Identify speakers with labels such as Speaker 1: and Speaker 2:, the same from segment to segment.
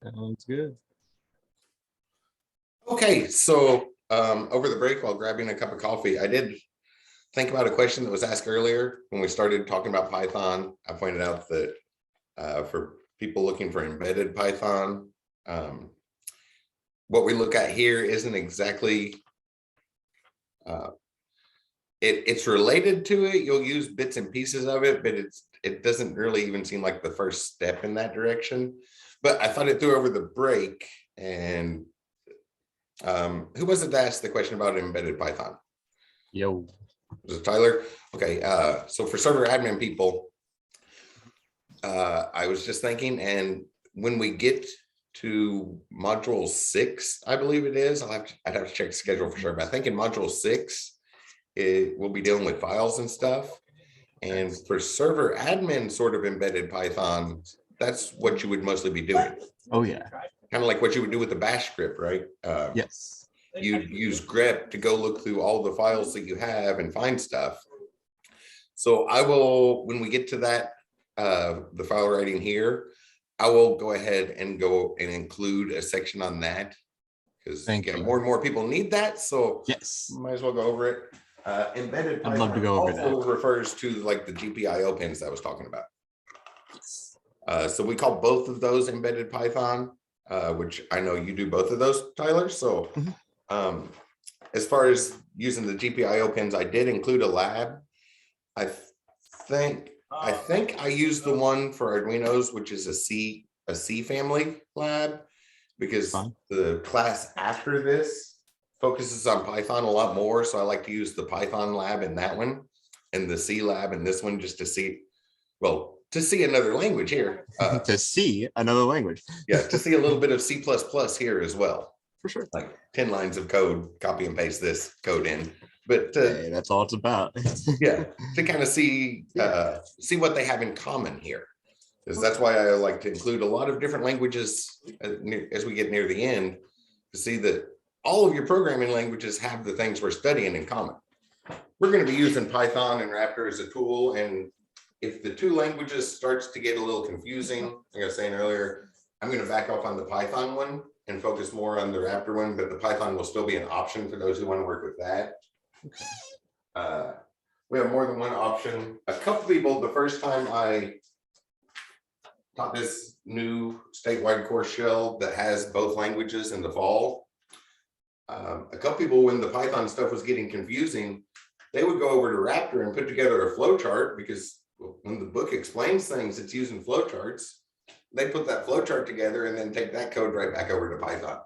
Speaker 1: Sounds good.
Speaker 2: Okay, so over the break while grabbing a cup of coffee, I did think about a question that was asked earlier when we started talking about Python. I pointed out that for people looking for embedded Python, what we look at here isn't exactly, it's related to it. You'll use bits and pieces of it, but it doesn't really even seem like the first step in that direction. But I thought it through over the break. And who was it that asked the question about embedded Python?
Speaker 1: Yo.
Speaker 2: Was it Tyler? Okay, so for server admin people, I was just thinking, and when we get to module 6, I believe it is, I'd have to check the schedule for sure, but I think in module 6, we'll be dealing with files and stuff. And for server admin sort of embedded Python, that's what you would mostly be doing.
Speaker 1: Oh, yeah.
Speaker 2: Kind of like what you would do with the bash script, right?
Speaker 1: Yes.
Speaker 2: You'd use grep to go look through all the files that you have and find stuff. So I will, when we get to that, the file writing here, I will go ahead and include a section on that, because more and more people need that. So
Speaker 1: yes,
Speaker 2: might as well go over it. Embedded Python
Speaker 1: I'd love to go over
Speaker 2: also
Speaker 1: that.
Speaker 2: refers to like the GPIO pins that I was talking about. So we call both of those embedded Python, which I know you do both of those, Tyler. So as far as using the GPIO pins, I did include a lab. I think I used the one for Arduinos, which is a C family lab, because the class after this focuses on Python a lot more. So I like to use the Python lab in that one and the C lab in this one, just to see, well, to see another language here.
Speaker 1: To see another language.
Speaker 2: Yeah, to see a little bit of C++ here as well.
Speaker 1: For sure.
Speaker 2: Like 10 lines of code, copy and paste this code in. But
Speaker 1: hey, that's all it's about.
Speaker 2: Yeah, to kind of see what they have in common here. Because that's why I like to include a lot of different languages as we get near the end, to see that all of your programming languages have the things we're studying in common. We're going to be using Python and Raptor as a tool, and if the two languages starts to get a little confusing, like I was saying earlier, I'm going to back off on the Python one and focus more on the Raptor one, but the Python will still be an option for those who want to work with that. We have more than one option. A couple people, the first time I taught this new statewide course shell that has both languages in the fall, a couple people, when the Python stuff was getting confusing, they would go over to Raptor and put together a flowchart, because when the book explains things, it's using flowcharts. They put that flowchart together and then take that code right back over to Python.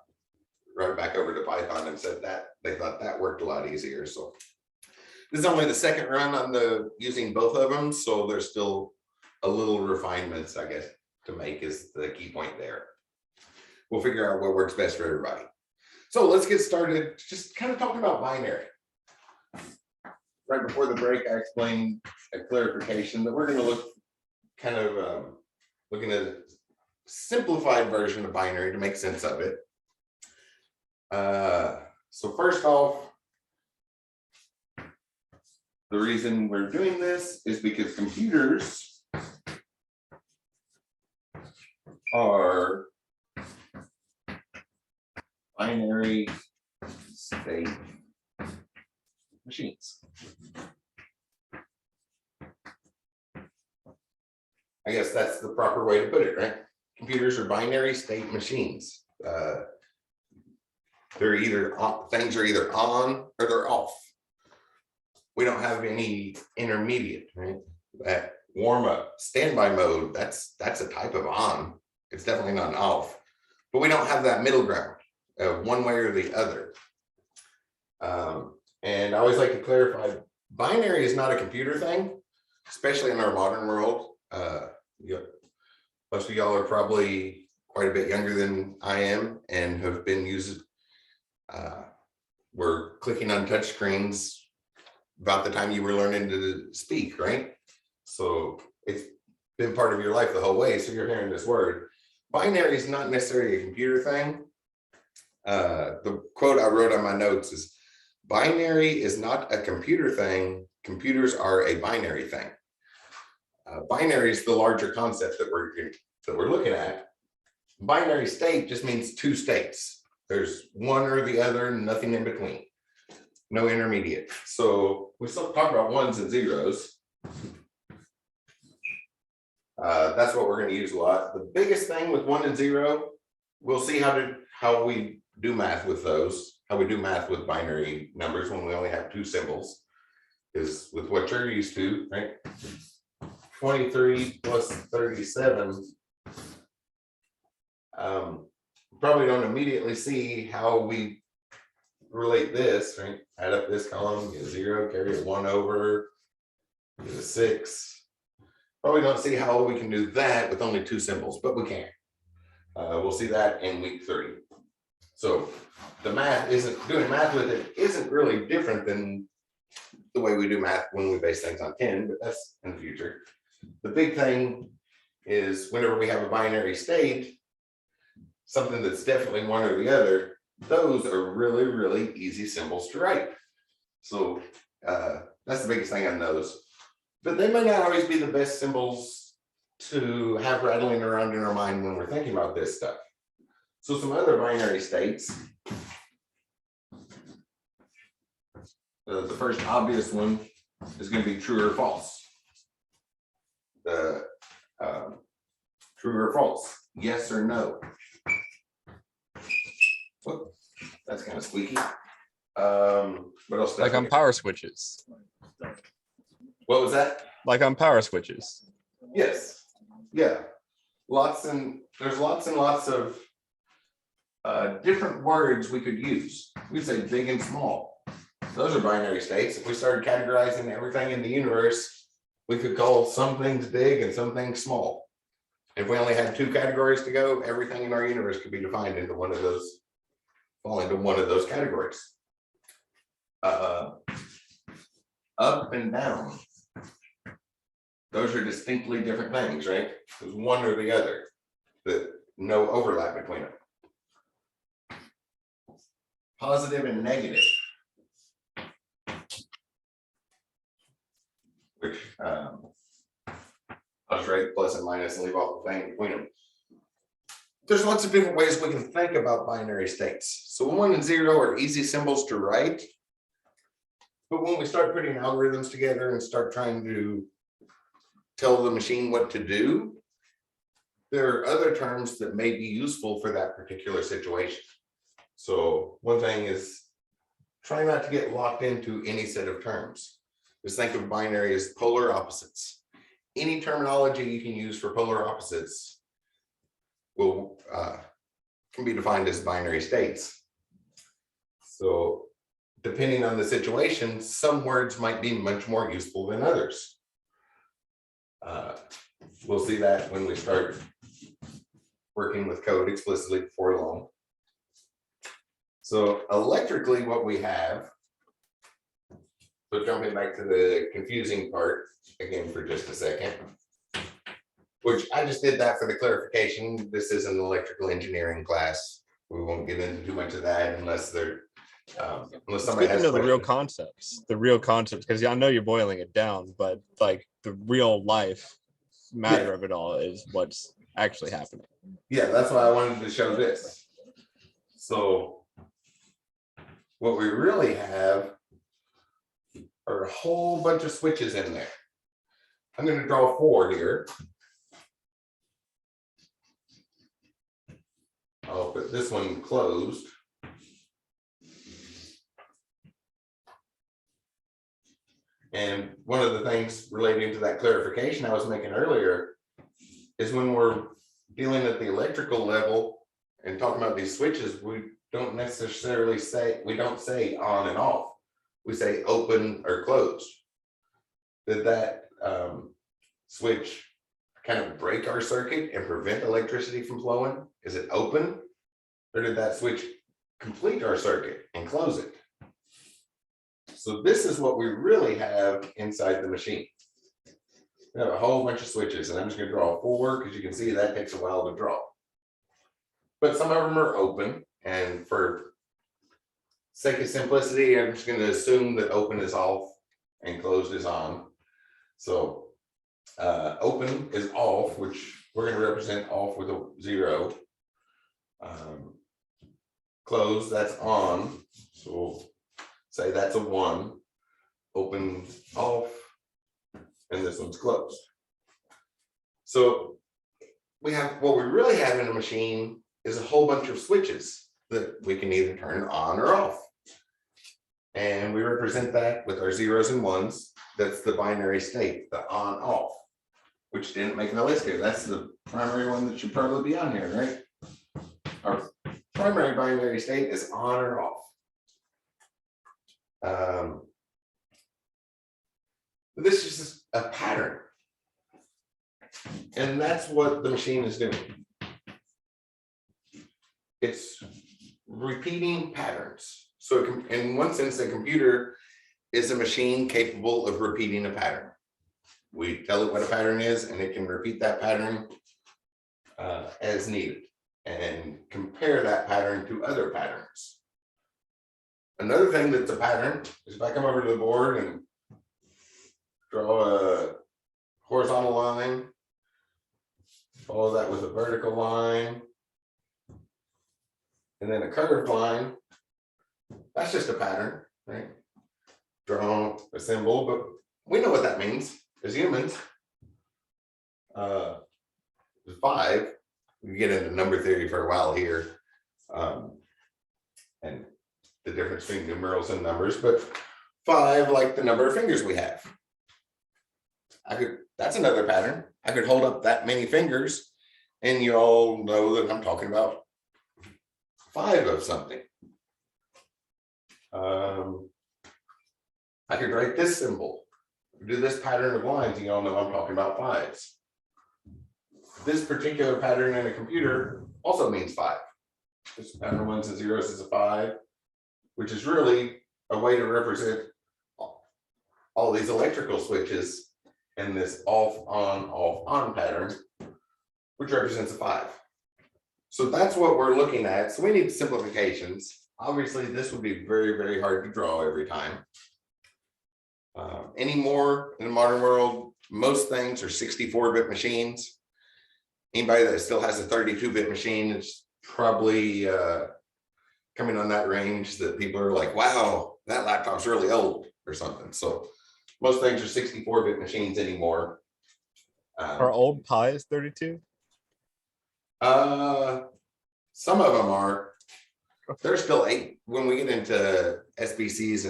Speaker 2: And said that they thought that worked a lot easier. So this is only the second run on the using both of them, so there's still a little refinements, I guess, to make, is the key point there. We'll figure out what works best for everybody. So let's get started. Just kind of talking about binary. Right before the break, I explained a clarification that we're going to look kind of looking at a simplified version of binary to make sense of it. So first off, the reason we're doing this is because computers are binary state machines. I guess that's the proper way to put it, right? Computers are binary state machines. They're either things are either on or they're off. We don't have any intermediate, right? That warm up standby mode, that's a type of on. It's definitely not off, but we don't have that middle ground, one way or the other. And I always like to clarify, binary is not a computer thing, especially in our modern world. Most of y'all are probably quite a bit younger than I am and have been using, we're clicking on touch screens about the time you were learning to speak, right? So it's been part of your life the whole way, so you're hearing this word. Binary is not necessarily a computer thing. The quote I wrote on my notes is, binary is not a computer thing, computers are a binary thing. Binary is the larger concept that we're looking at. Binary state just means two states. There's one or the other, nothing in between. No intermediate. So we still talk about ones and zeros. That's what we're going to use a lot. The biggest thing with 1 and 0, we'll see how we do math with those, how we do math with binary numbers when we only have 2 symbols, is with what you're used to, right? 23 plus 37. Probably don't immediately see how we relate this, right? Add up this column, get a 0, carry a 1 over, get a 6. Probably don't see how we can do that with only 2 symbols, but we can. We'll see that in week 3. So the math doing math with it isn't really different than the way we do math when we base things on 10, but that's in the future. The big thing is whenever we have a binary state, something that's definitely one or the other, those are really, really easy symbols to write. So that's the biggest thing on those. But they may not always be the best symbols to have rattling around in our mind when we're thinking about this stuff. So some other binary states. The first obvious one is going to be true or false. The true or false, yes or no. Whoop, that's kind of squeaky. What else?
Speaker 1: Like on power switches.
Speaker 2: What was that?
Speaker 1: Like on power switches.
Speaker 2: Yes. Yeah. There's lots and lots of different words we could use. We say big and small. Those are binary states. If we started categorizing everything in the universe, we could call some things big and some things small. If we only had 2 categories to go, everything in our universe could be defined into one of those, fall into one of those categories. Up and down. Those are distinctly different things, right? There's one or the other, no overlap between them. Positive and negative, which I'll just write plus and minus and leave off the thing between them. There's lots of different ways we can think about binary states. So 1 and 0 are easy symbols to write. But when we start putting algorithms together and start trying to tell the machine what to do, there are other terms that may be useful for that particular situation. So one thing is try not to get locked into any set of terms. Just think of binary as polar opposites. Any terminology you can use for polar opposites can be defined as binary states. So depending on the situation, some words might be much more useful than others. We'll see that when we start working with code explicitly before long. So electrically, what we have, so jumping back to the confusing part again for just a second, which I just did that for the clarification. This is an electrical engineering class. We won't get into too much of that unless they're unless somebody has
Speaker 1: the real concepts, because I know you're boiling it down, but like the real life matter of it all is what's actually happening.
Speaker 2: Yeah, that's why I wanted to show this. So what we really have are a whole bunch of switches in there. I'm going to draw 4 here. I'll put this one closed. And one of the things relating to that clarification I was making earlier is when we're dealing at the electrical level and talking about these switches, we don't necessarily say, we don't say on and off. We say open or closed. Did that switch kind of break our circuit and prevent electricity from flowing? Is it open? Or did that switch complete our circuit and close it? So this is what we really have inside the machine. We have a whole bunch of switches, and I'm just going to draw 4 because you can see that takes a while to draw. But some of them are open, and for sake of simplicity, I'm just going to assume that open is off and closed is on. So open is off, which we're going to represent off with a 0. Close, that's on. So we'll say that's a 1. Open, off, and this one's closed. So we have, what we really have in a machine is a whole bunch of switches that we can either turn on or off. And we represent that with our zeros and ones. That's the binary state, the on off, which didn't make the list here. That's the primary one that should probably be on here, right? Our primary binary state is on or off. This is just a pattern. And that's what the machine is doing. It's repeating patterns. So in one sense, a computer is a machine capable of repeating a pattern. We tell it what a pattern is, and it can repeat that pattern as needed and compare that pattern to other patterns. Another thing that's a pattern is if I come over to the board and draw a horizontal line, follow that with a vertical line, and then a curved line. That's just a pattern, right? Draw a symbol, but we know what that means as humans. 5, we get into number theory for a while here, and the difference between numerals and numbers, but 5, like the number of fingers we have. That's another pattern. I could hold up that many fingers, and you all know that I'm talking about 5 of something. I could write this symbol, do this pattern of lines, and you all know I'm talking about 5s. This particular pattern in a computer also means 5. This pattern of 1s and 0s is a 5, which is really a way to represent all these electrical switches in this off, on pattern, which represents a 5. So that's what we're looking at. So we need simplifications. Obviously, this would be very, very hard to draw every time. Anymore in the modern world, most things are 64-bit machines. Anybody that still has a 32-bit machine is probably coming on that range that people are like, wow, that laptop's really old or something. So most things are 64-bit machines anymore.
Speaker 1: Are old Pi's 32?
Speaker 2: Some of them are. There's still 8 when we get into SBCs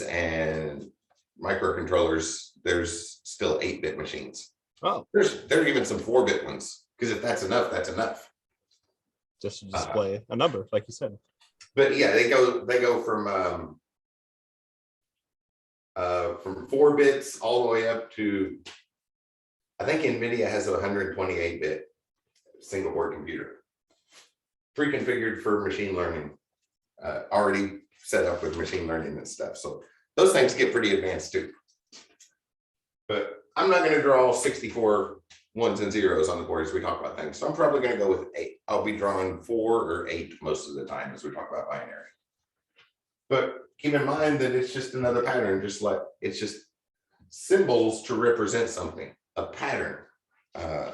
Speaker 2: and microcontrollers. There's still 8-bit machines.
Speaker 1: Oh,
Speaker 2: There are even some 4-bit ones, because if that's enough, that's enough.
Speaker 1: just to display a number, like you said.
Speaker 2: But yeah, they go from 4 bits all the way up to, I think NVIDIA has a 128-bit single board computer, pre-configured for machine learning, already set up with machine learning and stuff. So those things get pretty advanced too. But I'm not going to draw 64 1s and 0s on the board as we talk about things. So I'm probably going to go with 8. I'll be drawing 4 or 8 most of the time as we talk about binary. But keep in mind that it's just another pattern, just like it's just symbols to represent something, a pattern.
Speaker 3: Yeah,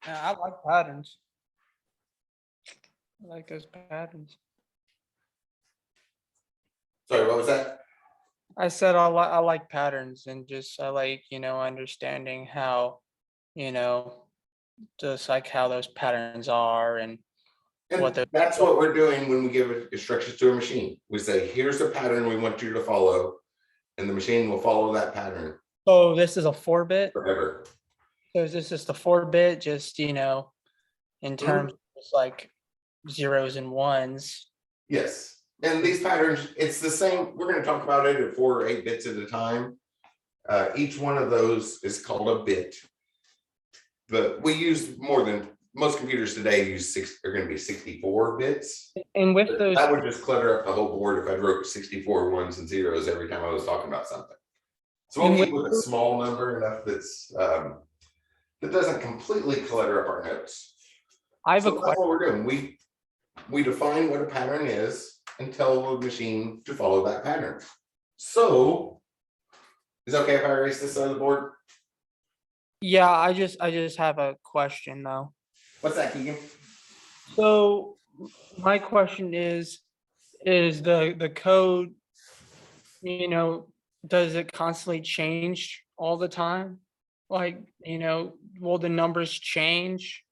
Speaker 3: I like patterns. I like those patterns.
Speaker 2: Sorry, what was that?
Speaker 3: I said I like patterns, and just I like, understanding how, just like how those patterns are and what they're.
Speaker 2: That's what we're doing when we give instructions to a machine. We say, here's a pattern we want you to follow, and the machine will follow that pattern
Speaker 3: So this is a 4-bit.
Speaker 2: forever.
Speaker 3: So is this just a 4-bit, just, in terms of just like 0s and 1s?
Speaker 2: Yes. And these patterns, it's the same. We're going to talk about it at 4 or 8 bits at a time. Each one of those is called a bit. But we use more than most computers today are going to be 64 bits.
Speaker 3: And with those,
Speaker 2: That would just clutter up the whole board if I wrote 64 1s and 0s every time I was talking about something. So we'll keep with a small number enough that's that doesn't completely clutter up our notes.
Speaker 3: I have a
Speaker 2: So that's
Speaker 3: question.
Speaker 2: what we're doing. We define what a pattern is and tell the machine to follow that pattern. So is it okay if I erase this on the board?
Speaker 3: Yeah, I just have a question though.
Speaker 2: What's that, Keegan?
Speaker 3: So my question is the code, you know, does it constantly change all the time? Like, will the numbers change?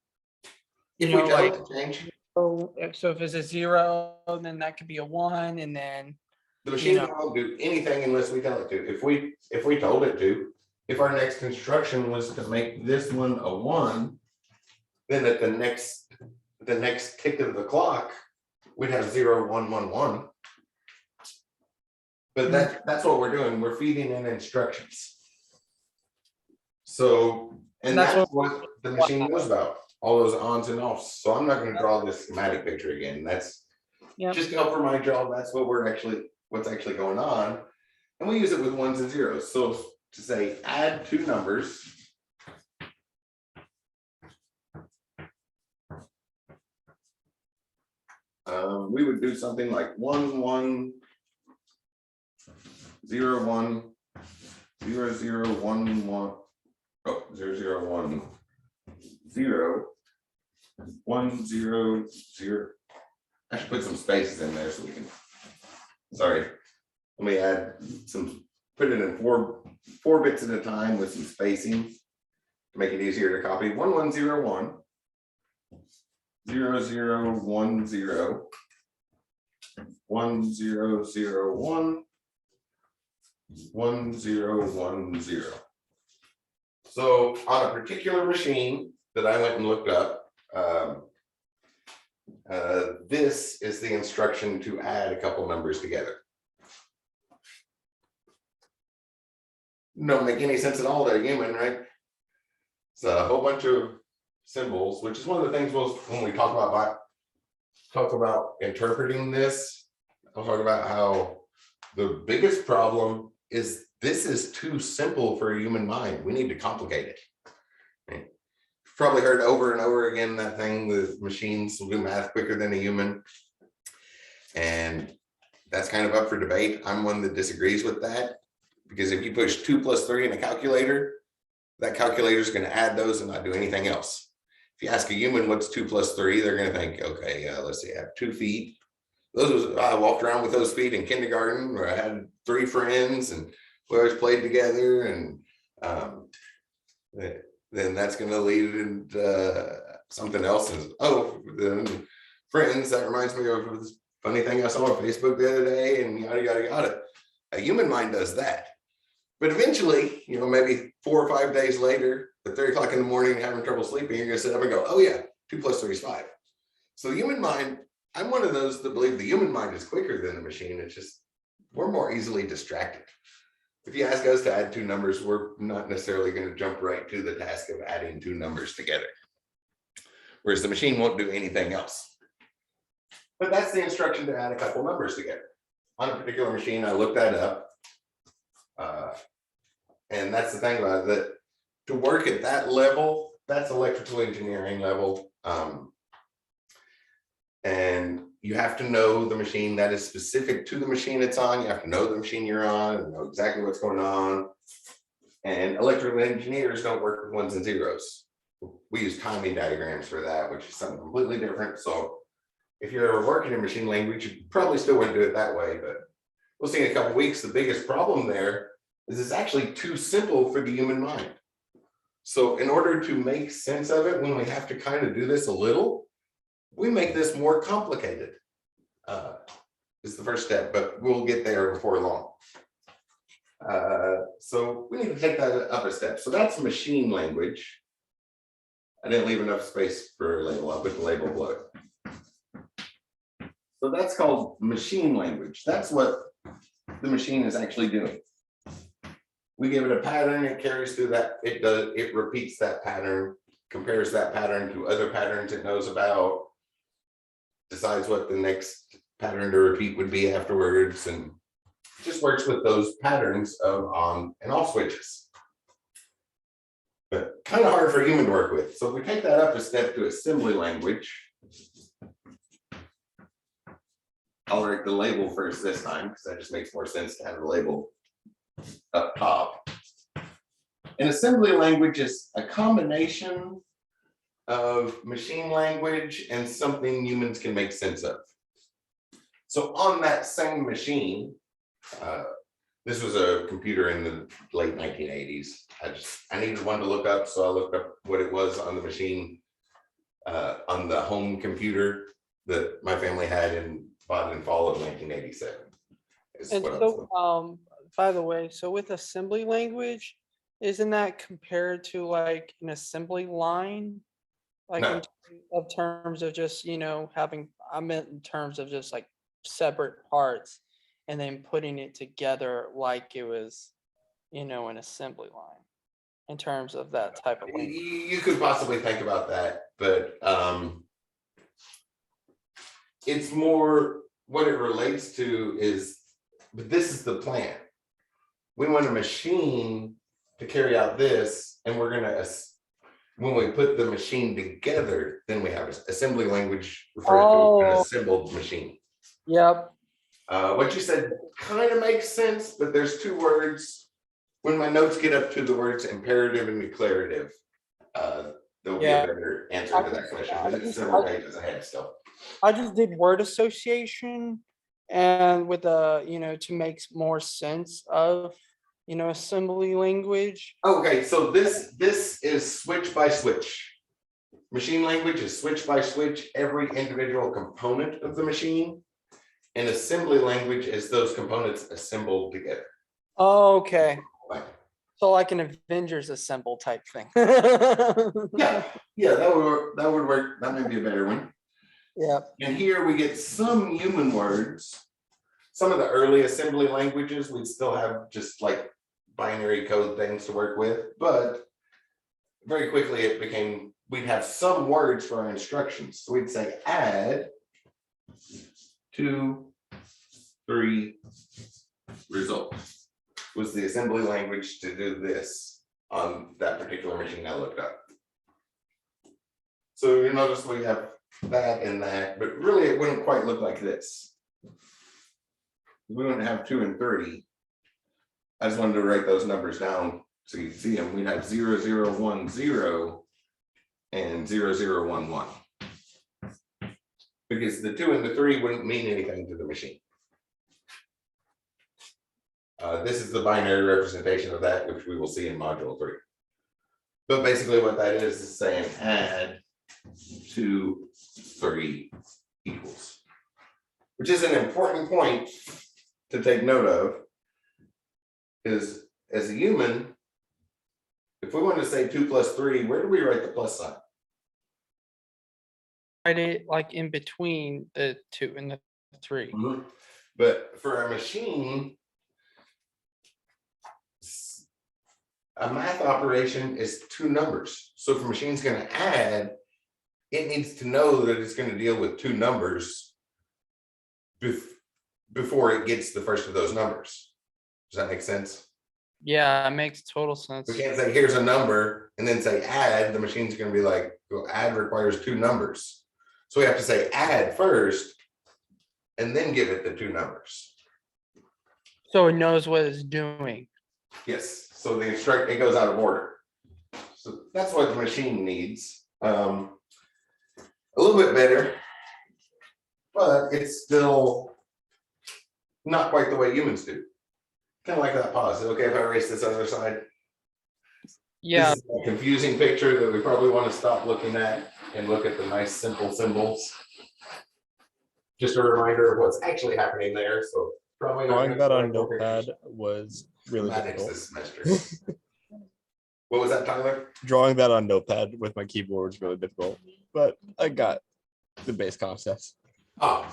Speaker 2: If we tell
Speaker 3: Like,
Speaker 2: it to change,
Speaker 3: so if it's a 0, then that could be a 1, and then,
Speaker 2: the
Speaker 3: you
Speaker 2: machine
Speaker 3: know,
Speaker 2: won't do anything unless we tell it to. If we told it to, if our next instruction was to make this one a 1, then at the next tick of the clock, we'd have 0, 1, 1, 1. But that's what we're doing. We're feeding in instructions. So, and
Speaker 3: And that's
Speaker 2: that's
Speaker 3: what
Speaker 2: what the machine knows about, all those ons and offs. So I'm not going to draw this schematic picture again. That's
Speaker 3: yeah.
Speaker 2: just to help for my job. That's what what's actually going on. And we use it with 1s and 0s. So to say add 2 numbers. We would do something like 1, 1, 0, 1, 0, 0, 1, 1. Oh, 0, 0, 1, 0, 1, 0, 0. I should put some spaces in there so we can. Sorry. Let me add some, put it in four bits at a time with some spacing to make it easier to copy. 1, 1, 0, 1, 0, 0, 1, 0, 1, 0, 0, 1, 1, 0, 1, 0. So on a particular machine that I went and looked up, this is the instruction to add a couple numbers together. Don't make any sense at all to a human, right? It's a whole bunch of symbols, which is one of the things when we talk about interpreting this. I'll talk about how the biggest problem is this is too simple for a human mind. We need to complicate it. Right? You've probably heard over and over again that thing with machines will do math quicker than a human. And that's kind of up for debate. I'm one that disagrees with that, because if you push 2 + 3 in a calculator, that calculator is going to add those and not do anything else. If you ask a human what's 2 + 3, they're going to think, okay, let's see, I have 2 feet. I walked around with those feet in kindergarten, where I had 3 friends and we always played together, and then that's going to lead into something else. And then friends, that reminds me of this funny thing I saw on Facebook the other day, and yada yada yada. A human mind does that, but eventually, maybe 4 or 5 days later, at 3 o'clock in the morning, having trouble sleeping, you're going to sit up and go, oh yeah, 2 + 3 is 5. So the human mind, I'm one of those that believe the human mind is quicker than the machine. It's just we're more easily distracted. If you ask us to add 2 numbers, we're not necessarily going to jump right to the task of adding 2 numbers together, whereas the machine won't do anything else. But that's the instruction to add a couple numbers together. On a particular machine, I looked that up. And that's the thing about it, that to work at that level, that's electrical engineering level. And you have to know the machine that is specific to the machine it's on. You have to know the machine you're on and know exactly what's going on. And electrical engineers don't work with 1s and 0s. We use timing diagrams for that, which is something completely different. So if you're ever working in machine language, you probably still wouldn't do it that way, but we'll see in a couple of weeks. The biggest problem there is it's actually too simple for the human mind. So in order to make sense of it, when we have to kind of do this a little, we make this more complicated. Is the first step, but we'll get there before long. So we need to take that up a step. So that's machine language. I didn't leave enough space for a label. I'll put the label below it. So that's called machine language. That's what the machine is actually doing. We give it a pattern, it carries through that, it repeats that pattern, compares that pattern to other patterns it knows about, decides what the next pattern to repeat would be afterwards, and just works with those patterns of on and off switches. But kind of hard for a human to work with. So if we take that up a step to assembly language, I'll write the label first this time, because that just makes more sense to have the label up top. An assembly language is a combination of machine language and something humans can make sense of. So on that same machine, this was a computer in the late 1980s. I needed one to look up, so I looked up what it was on the machine, on the home computer that my family had and bought in fall of 1987.
Speaker 3: And so, by the way, so with assembly language, isn't that compared to like an assembly line? Like
Speaker 2: No.
Speaker 3: in of terms of just, having, I meant in terms of just like separate parts and then putting it together like it was, an assembly line in terms of that type of language.
Speaker 2: You could possibly think about that, but it's more what it relates to is, but this is the plan. We want a machine to carry out this, and we're gonna, when we put the machine together, then we have assembly language referred to an assembled machine.
Speaker 3: Yep.
Speaker 2: What you said kind of makes sense, but there's two words. When my notes get up to the words imperative and declarative, there'll be a better answer to that question. But it's several pages ahead still.
Speaker 3: I just did word association and with to make more sense of, assembly language.
Speaker 2: Okay, so this is switch by switch. Machine language is switch by switch, every individual component of the machine. And assembly language is those components assembled together.
Speaker 3: Oh, okay.
Speaker 2: Right.
Speaker 3: So like an Avengers assemble type thing.
Speaker 2: Yeah, that would work. That might be a better one.
Speaker 3: Yeah.
Speaker 2: And here we get some human words. Some of the early assembly languages, we'd still have just like binary code things to work with, but very quickly it became, we'd have some words for our instructions. So we'd say add 2, 3 result was the assembly language to do this on that particular machine I looked up. So you notice we have that and that, but really it wouldn't quite look like this. We wouldn't have 2 and 3. I just wanted to write those numbers down so you see them. We'd have 0, 0, 1, 0 and 0, 0, 1, 1. Because the 2 and the 3 wouldn't mean anything to the machine. This is the binary representation of that, which we will see in module 3. But basically what that is saying add 2, 3 equals, which is an important point to take note of, is as a human, if we want to say 2 plus 3, where do we write the plus sign?
Speaker 3: Write it like in between the 2 and the 3.
Speaker 2: Mm-hmm. But for a machine, a math operation is 2 numbers. So if a machine's going to add, it needs to know that it's going to deal with 2 numbers before it gets the first of those numbers. Does that make sense?
Speaker 3: Yeah, it makes total sense.
Speaker 2: We can't say here's a number and then say add. The machine's going to be like, well, add requires 2 numbers. So we have to say add first and then give it the 2 numbers.
Speaker 3: So it knows what it's doing.
Speaker 2: Yes. So the instruct, it goes out of order. So that's what the machine needs. A little bit better, but it's still not quite the way humans do. Kind of like that pause. Is it okay if I erase this other side?
Speaker 3: Yeah.
Speaker 2: This is a confusing picture that we probably want to stop looking at and look at the nice simple symbols. Just a reminder of what's actually happening there. So probably
Speaker 1: drawing that on Notepad was really difficult.
Speaker 2: this semester. What was that, Tyler?
Speaker 1: Drawing that on Notepad with my keyboard was really difficult, but I got the base concepts.
Speaker 2: Oh,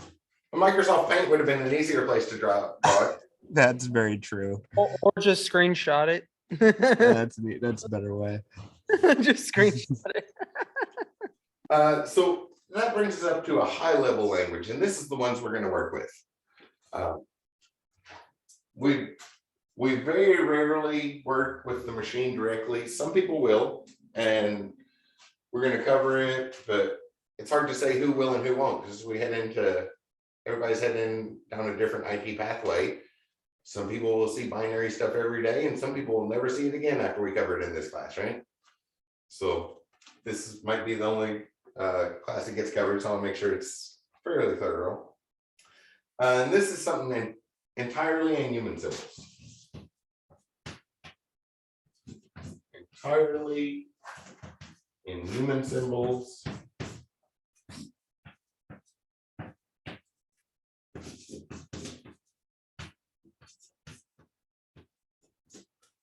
Speaker 2: Microsoft Paint would have been an easier place to draw it.
Speaker 1: That's very true.
Speaker 3: Or just screenshot it.
Speaker 1: That's a better way.
Speaker 3: Just screenshot it.
Speaker 2: So that brings us up to a high level language, and this is the ones we're going to work with. We very rarely work with the machine directly. Some people will, and we're going to cover it, but it's hard to say who will and who won't, because we head into, everybody's heading down a different IT pathway. Some people will see binary stuff every day, and some people will never see it again after we cover it in this class, right? So this might be the only class that gets covered, so I'll make sure it's fairly thorough. And this is something entirely in human symbols. Entirely in human symbols.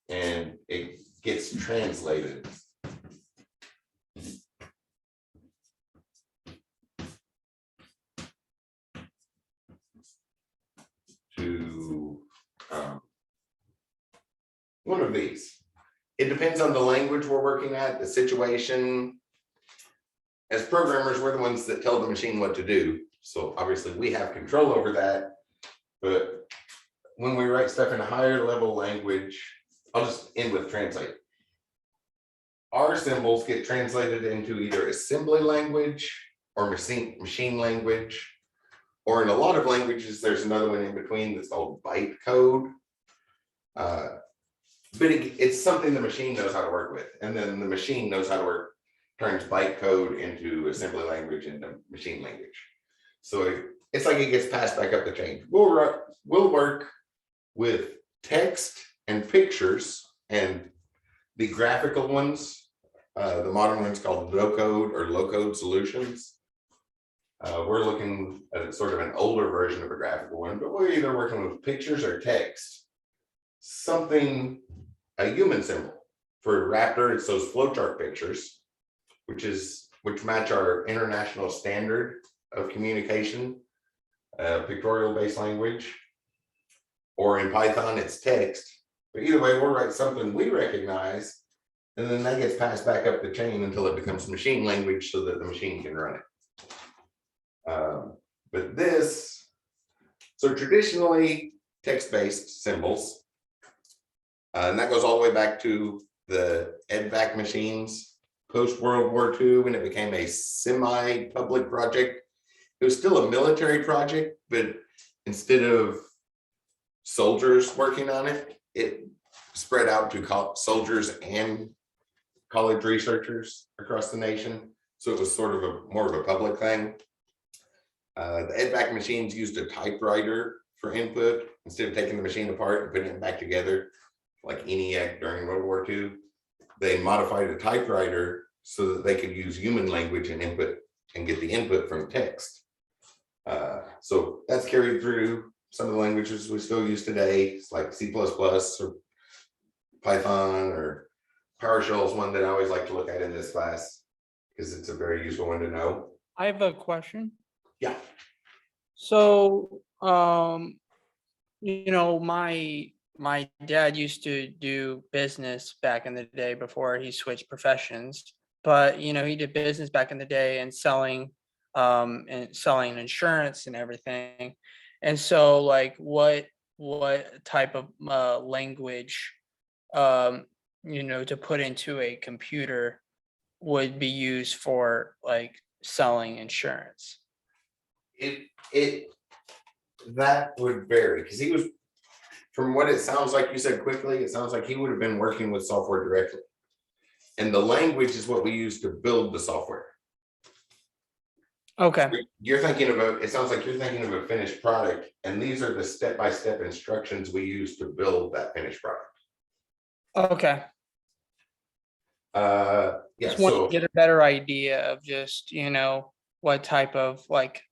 Speaker 2: And it gets translated to one of these. It depends on the language we're working at, the situation. As programmers, we're the ones that tell the machine what to do. So obviously we have control over that. But when we write stuff in a higher level language, I'll just end with translate. Our symbols get translated into either assembly language or machine language, or in a lot of languages, there's another one in between that's called byte code. But it's something the machine knows how to work with. And then the machine knows how to work, turns byte code into assembly language into machine language. So it's like it gets passed back up the chain. We'll work with text and pictures, and the graphical ones, the modern one's called no code or low code solutions. We're looking at sort of an older version of a graphical one, but we're either working with pictures or text. Something, a human symbol. For Raptor, it's those flowchart pictures, which match our international standard of communication, pictorial based language. Or in Python, it's text. But either way, we'll write something we recognize, and then that gets passed back up the chain until it becomes machine language so that the machine can run it. But this, so traditionally text-based symbols, and that goes all the way back to the EDVAC machines post-World War II when it became a semi-public project. It was still a military project, but instead of soldiers working on it, it spread out to soldiers and college researchers across the nation. So it was sort of more of a public thing. The EDVAC machines used a typewriter for input instead of taking the machine apart and putting it back together like ENIAC during World War II. They modified a typewriter so that they could use human language and input and get the input from text. So that's carried through some of the languages we still use today. It's like C++ or Python, or PowerShell is one that I always like to look at in this class because it's a very useful one to know.
Speaker 3: I have a question.
Speaker 2: Yeah.
Speaker 3: So, my dad used to do business back in the day before he switched professions, but he did business back in the day and selling insurance and everything. And so like what type of language to put into a computer would be used for like selling insurance?
Speaker 2: That would vary because he was, from what it sounds like you said quickly, it sounds like he would have been working with software directly. And the language is what we use to build the software.
Speaker 3: Okay.
Speaker 2: It sounds like you're thinking of a finished product, and these are the step-by-step instructions we use to build that finished product.
Speaker 3: Okay.
Speaker 2: Yeah,
Speaker 3: Just want to get a better idea of just, what type of like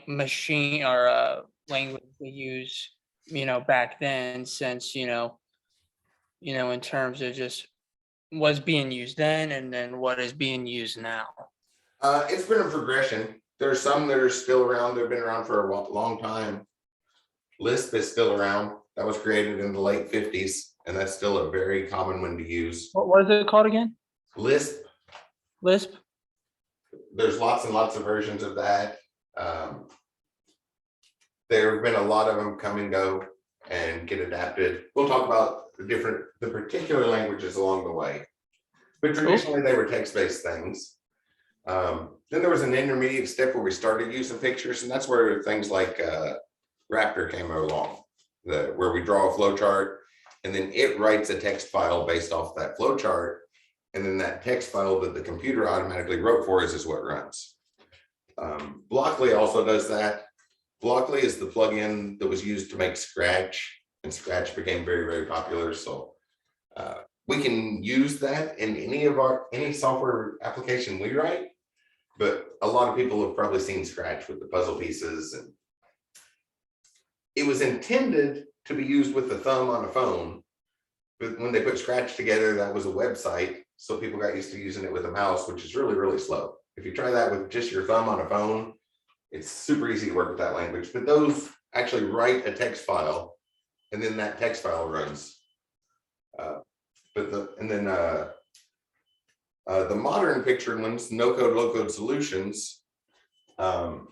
Speaker 3: machine or language we use, back then, since, in terms of just what's being used then and then what is being used now.
Speaker 2: It's been a progression. There's some that are still around. They've been around for a long time. Lisp is still around. That was created in the late 50s, and that's still a very common one to use.
Speaker 3: What is it called again?
Speaker 2: Lisp.
Speaker 3: Lisp.
Speaker 2: There's lots and lots of versions of that. There have been a lot of them come and go and get adapted. We'll talk about the particular languages along the way, but traditionally they were text-based things. Then there was an intermediate step where we started using pictures, and that's where things like Raptor came along. where we draw a flow chart, and then it writes a text file based off that flow chart. And then that text file that the computer automatically wrote for us is what runs. Blockly also does that. Blockly is the plugin that was used to make Scratch, and Scratch became very, very popular. So we can use that in any software application we write, but a lot of people have probably seen Scratch with the puzzle pieces, and it was intended to be used with the thumb on a phone, but when they put Scratch together, that was a website, so people got used to using it with a mouse, which is really, really slow. If you try that with just your thumb on a phone, it's super easy to work with that language, but those actually write a text file, and then that text file runs. The modern picture ones, no code, low code solutions. When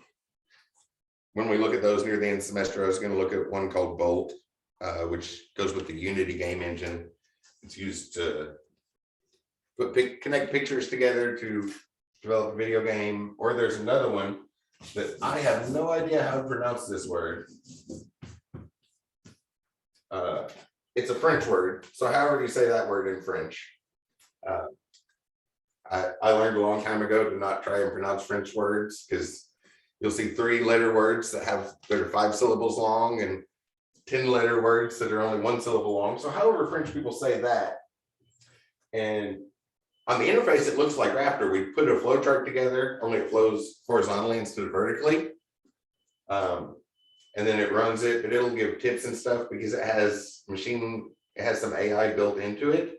Speaker 2: we look at those near the end of the semester, I was going to look at one called Bolt, which goes with the Unity game engine. It's used to connect pictures together to develop a video game. Or there's another one that I have no idea how to pronounce this word. It's a French word. So however you say that word in French. I learned a long time ago to not try and pronounce French words, because you'll see 3-letter words that are 5 syllables long, and 10-letter words that are only 1 syllable long. So however French people say that. And on the interface, it looks like Raptor. We put a flow chart together, only it flows horizontally instead of vertically. And then it runs it, but it'll give tips and stuff because it has some AI built into it.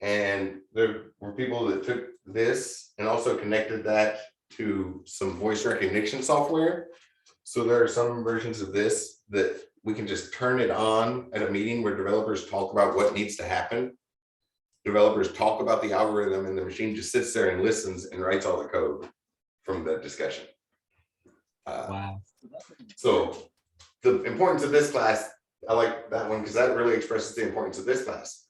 Speaker 2: And there were people that took this and also connected that to some voice recognition software. So there are some versions of this that we can just turn it on at a meeting where developers talk about what needs to happen. Developers talk about the algorithm, and the machine just sits there and listens and writes all the code from the discussion.
Speaker 1: Wow.
Speaker 2: So the importance of this class, I like that one because that really expresses the importance of this class.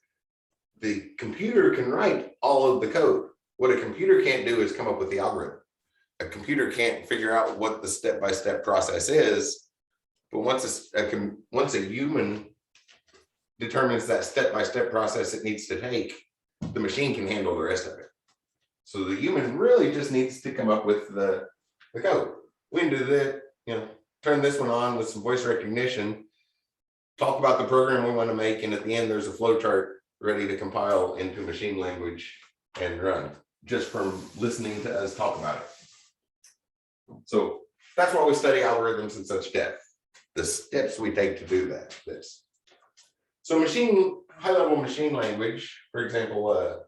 Speaker 2: The computer can write all of the code. What a computer can't do is come up with the algorithm. A computer can't figure out what the step-by-step process is, but once a human determines that step-by-step process it needs to take, the machine can handle the rest of it. So the human really just needs to come up with the code. We can do that, turn this one on with some voice recognition, talk about the program we want to make, and at the end there's a flow chart ready to compile into machine language and run just from listening to us talk about it. So that's why we study algorithms in such depth, the steps we take to do this. So high-level machine language, for example,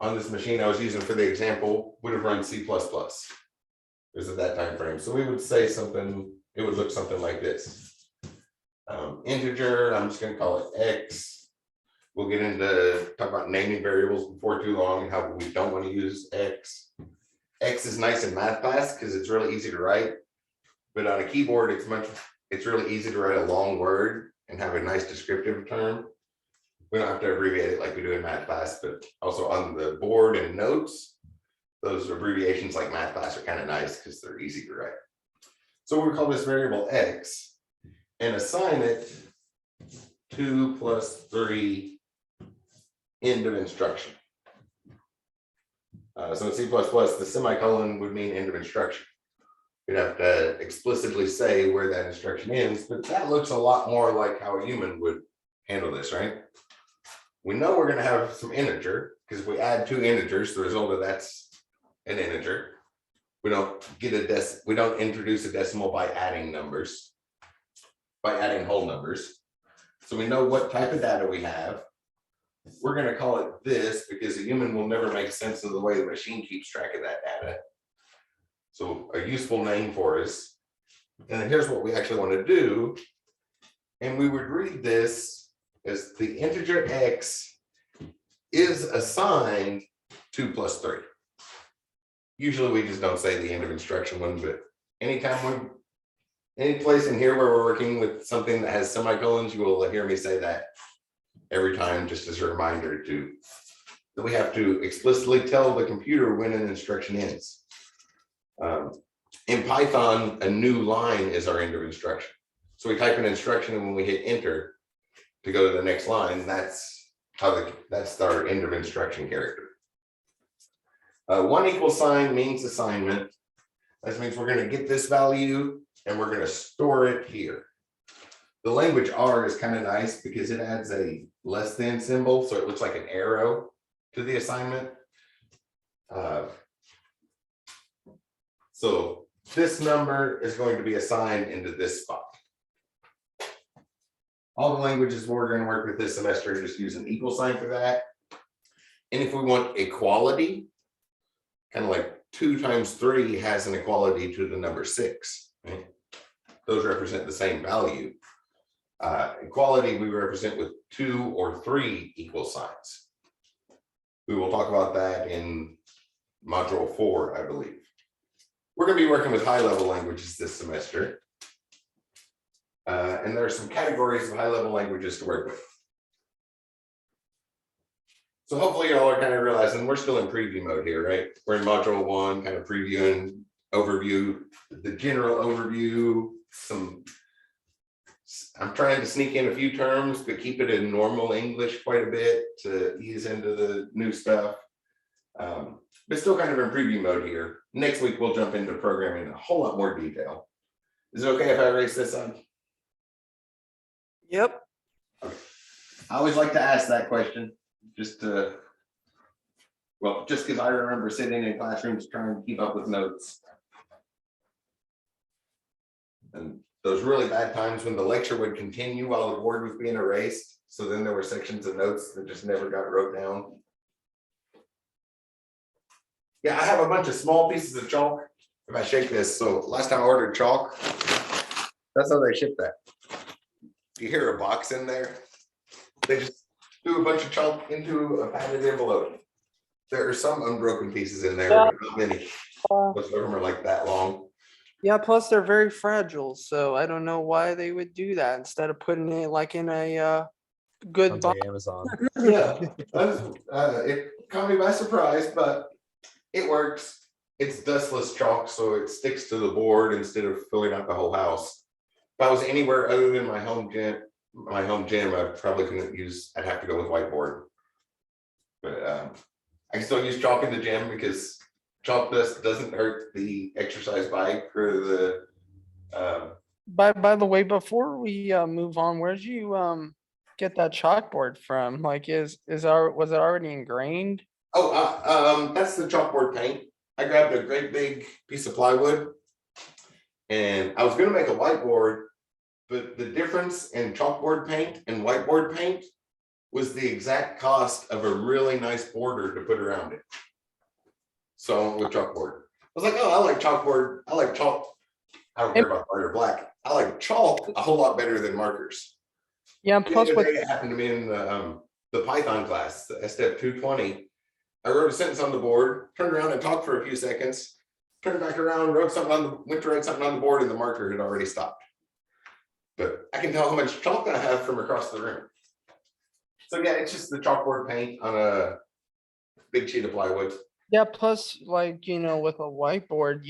Speaker 2: on this machine I was using for the example, would have run C++. It was at that time frame. So we would say something, it would look something like this. Integer, I'm just going to call it X. We'll get into talk about naming variables before too long and how we don't want to use X. X is nice in math class because it's really easy to write, but on a keyboard, it's really easy to write a long word and have a nice descriptive term. We don't have to abbreviate it like we do in math class, but also on the board and notes, those abbreviations like math class are kind of nice because they're easy to write. So we'll call this variable X and assign it 2 + 3 end of instruction. So in C++, the semicolon would mean end of instruction. We'd have to explicitly say where that instruction ends, but that looks a lot more like how a human would handle this, right? We know we're going to have some integer because if we add 2 integers, the result of that's an integer. We don't introduce a decimal by adding numbers, by adding whole numbers. So we know what type of data we have. We're going to call it this because a human will never make sense of the way the machine keeps track of that data. So a useful name for us. And then here's what we actually want to do. And we would read this as the integer X is assigned 2 + 3. Usually we just don't say the end of instruction one, but any place in here where we're working with something that has semicolons, you will hear me say that every time, just as a reminder that we have to explicitly tell the computer when an instruction ends. In Python, a new line is our end of instruction. So we type an instruction, and when we hit enter to go to the next line, that's our end of instruction character. One equal sign means assignment. That means we're going to get this value and we're going to store it here. The language R is kind of nice because it adds a less than symbol, so it looks like an arrow to the assignment. So this number is going to be assigned into this spot. All the languages we're going to work with this semester just use an equal sign for that. And if we want equality, kind of like 2 times 3 has an equality to the number 6. Right? Those represent the same value. Equality we represent with 2 or 3 equal signs. We will talk about that in module 4, I believe. We're going to be working with high-level languages this semester. And there are some categories of high-level languages to work with. So hopefully y'all are kind of realizing we're still in preview mode here, right? We're in module 1, kind of previewing overview, the general overview, I'm trying to sneak in a few terms, but keep it in normal English quite a bit to ease into the new stuff. But still kind of in preview mode here. Next week, we'll jump into programming in a whole lot more detail. Is it okay if I erase this on?
Speaker 3: Yep.
Speaker 2: Okay. I always like to ask that question, just because I remember sitting in classrooms trying to keep up with notes. And those really bad times when the lecture would continue while the board was being erased. So then there were sections of notes that just never got wrote down. Yeah, I have a bunch of small pieces of chalk. If I shake this, so last time I ordered chalk, that's how they ship that. You hear a box in there? They just threw a bunch of chalk into a padded envelope. There are some unbroken pieces in there, but not many. Most of them are like that long.
Speaker 3: Yeah, plus they're very fragile, so I don't know why they would do that instead of putting it like in a good
Speaker 1: Sounds
Speaker 3: box.
Speaker 1: like Amazon.
Speaker 2: Yeah, it caught me by surprise, but it works. It's dustless chalk, so it sticks to the board instead of filling out the whole house. If I was anywhere other than my home gym, I probably couldn't use. I'd have to go with Whiteboard. But I can still use chalk in the gym because chalk dust doesn't hurt the exercise bike or the.
Speaker 3: By the way, before we move on, where'd you get that chalkboard from? Like, was it already ingrained?
Speaker 2: Oh, that's the chalkboard paint. I grabbed a great big piece of plywood, and I was going to make a whiteboard, but the difference in chalkboard paint and whiteboard paint was the exact cost of a really nice border to put around it. So I went with chalkboard. I was like, oh, I like chalkboard. I like chalk. I don't care about white or black. I like chalk a whole lot better than markers.
Speaker 3: Yeah, plus
Speaker 2: The
Speaker 3: what
Speaker 2: other day it happened to me in the Python class, the SDEV 220. I wrote a sentence on the board, turned around and talked for a few seconds, turned back around, went to write something on the board, and the marker had already stopped. But I can tell how much chalk I have from across the room. So yeah, it's just the chalkboard paint on a big sheet of plywood.
Speaker 3: Yeah, plus like, with a whiteboard,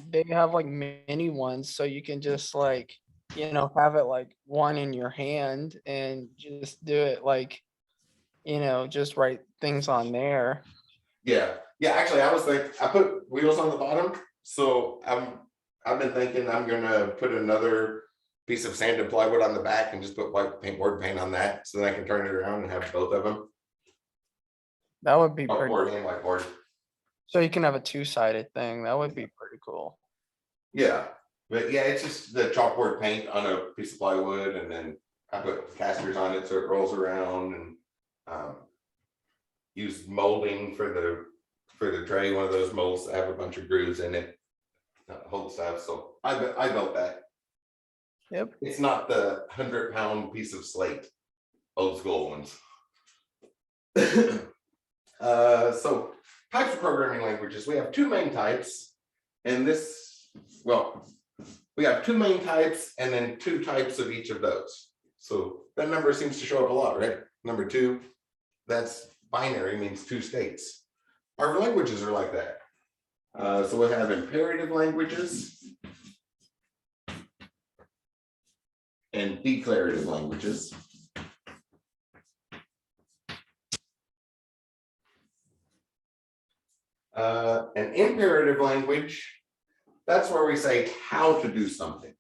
Speaker 3: they have like mini ones, so you can just like, have it like one in your hand and just do it like, just write things on there.
Speaker 2: Yeah. Actually, I was thinking I put wheels on the bottom, so I've been thinking I'm gonna put another piece of sanded plywood on the back and just put whiteboard paint on that, so then I can turn it around and have both of them.
Speaker 3: That would be pretty.
Speaker 2: Whiteboard and whiteboard.
Speaker 3: So you can have a two-sided thing. That would be pretty cool.
Speaker 2: Yeah, but yeah, it's just the chalkboard paint on a piece of plywood, and then I put casters on it so it rolls around, and use molding for the tray. One of those molds that have a bunch of grooves in it, hold stuff. So I built that.
Speaker 3: Yep.
Speaker 2: It's not the 100-pound piece of slate, old school ones. So types of programming languages. We have 2 main types, and we have 2 main types and then 2 types of each of those. So that number seems to show up a lot, right? Number 2, that's binary, means 2 states. Our languages are like that. So we have imperative languages. and declarative languages. An imperative language, that's where we say how to do something.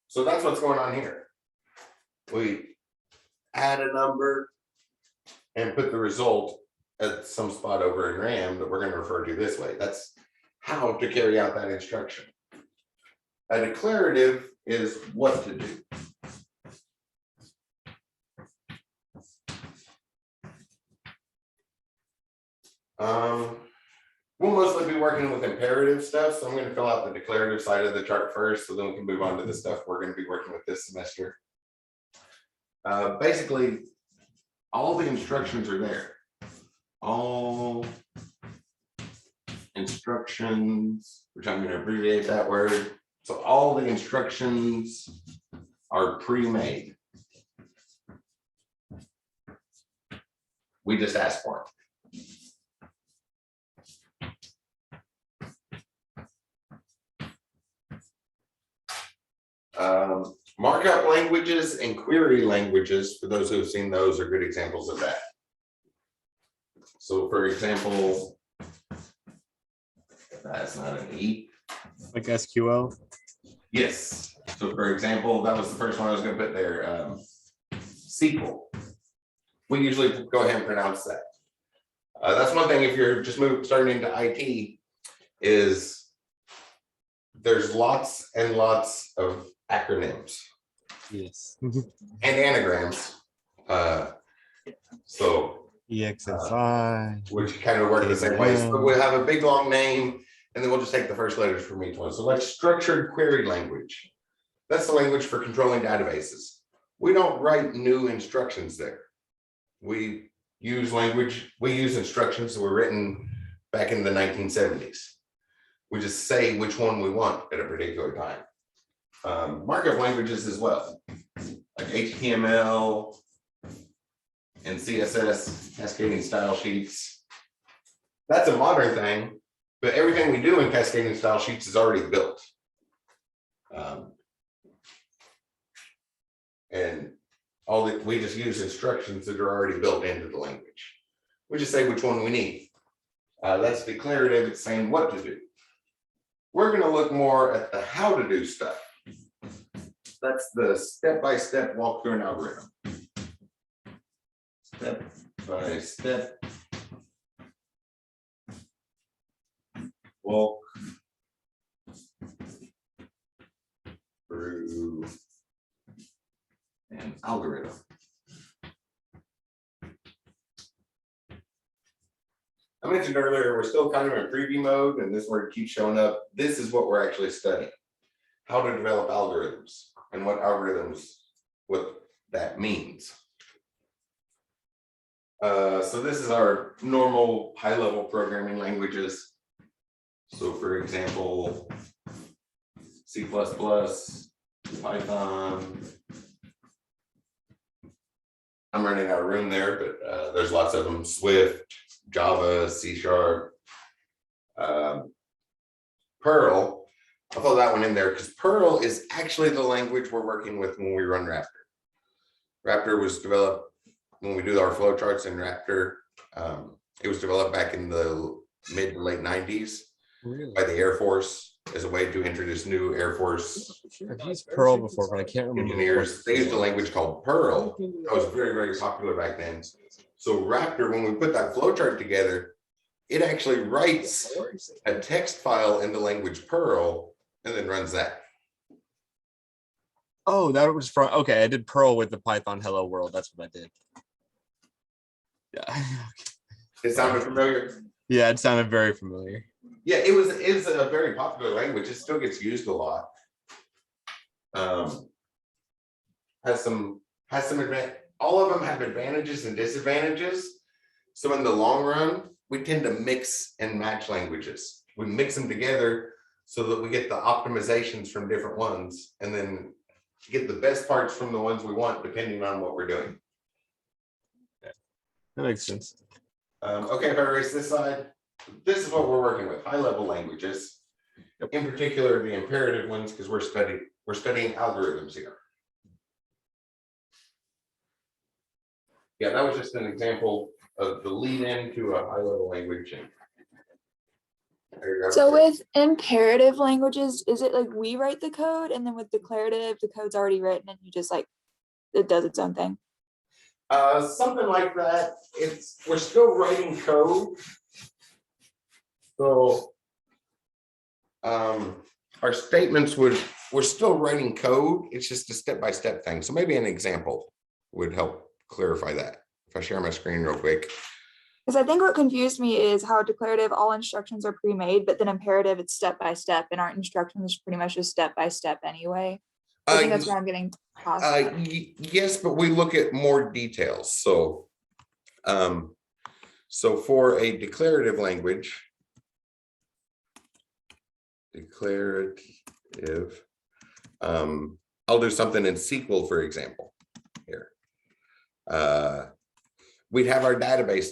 Speaker 2: So that's what's going on here. We add a number and put the result at some spot over in RAM that we're going to refer to this way. That's how to carry out that instruction. A declarative is what to do. We'll mostly be working with imperative stuff, so I'm going to fill out the declarative side of the chart first, so then we can move on to the stuff we're going to be working with this semester. Basically, all the instructions are there. All instructions, which I'm going to abbreviate that word. So all the instructions are pre-made. We just ask for it. Markup languages and query languages, for those who have seen those, are good examples of that. So for example, that's not an E.
Speaker 1: Like SQL.
Speaker 2: Yes. So for example, that was the first one I was going to put there. SQL. We usually go ahead and pronounce that. That's one thing if you're just starting into IT is there's lots and lots of acronyms.
Speaker 1: Yes.
Speaker 2: And anagrams. So
Speaker 1: EXFI.
Speaker 2: which kind of work the same way. So we'll have a big long name, and then we'll just take the first letters from each one. So like structured query language. That's the language for controlling databases. We don't write new instructions there. We use instructions that were written back in the 1970s. We just say which one we want at a particular time. Markup languages as well, like HTML and CSS, cascading style sheets. That's a modern thing, but everything we do in cascading style sheets is already built. And we just use instructions that are already built into the language. We just say which one we need. That's declarative, it's saying what to do. We're going to look more at the how to do stuff. That's the step-by-step walk through an algorithm. Step by step walk through an algorithm. I mentioned earlier, we're still kind of in preview mode, and this word keeps showing up. This is what we're actually studying: how to develop algorithms and what that means. So this is our normal high-level programming languages. So for example, C++, Python. I'm running out of room there, but there's lots of them. Swift, Java, C#, Perl. I'll throw that one in there because Perl is actually the language we're working with when we run Raptor. Raptor was developed when we do our flowcharts in Raptor. It was developed back in the mid to late 90s by the Air Force as a way to introduce new Air Force
Speaker 1: I've used Perl before, but I can't remember.
Speaker 2: engineers. They used a language called Perl. That was very, very popular back then. So Raptor, when we put that flowchart together, it actually writes a text file in the language Perl and then runs that.
Speaker 1: Oh, that was from, okay, I did Perl with the Python Hello World. That's what I did. Yeah.
Speaker 2: It sounded familiar?
Speaker 1: Yeah, it sounded very familiar.
Speaker 2: Yeah, it's a very popular language. It still gets used a lot. Has some all of them have advantages and disadvantages. So in the long run, we tend to mix and match languages. We mix them together so that we get the optimizations from different ones and then get the best parts from the ones we want, depending on what we're doing.
Speaker 1: That makes sense.
Speaker 2: Okay, if I erase this side, this is what we're working with, high level languages. In particular, the imperative ones, because we're studying algorithms here. Yeah, that was just an example of the lead into a high level language. And there you go.
Speaker 4: So with imperative languages, is it like we write the code and then with declarative, the code's already written and you just like, it does its own thing?
Speaker 2: Something like that. We're still writing code. So our statements we're still writing code. It's just a step-by-step thing. So maybe an example would help clarify that. If I share my screen real quick.
Speaker 4: Because I think what confused me is how declarative, all instructions are pre-made, but then imperative, it's step-by-step, and aren't instructions pretty much just step-by-step anyway? I think that's where I'm getting lost at.
Speaker 2: Yes, but we look at more details. So so for a declarative language, I'll do something in SQL, for example, here. We'd have our database.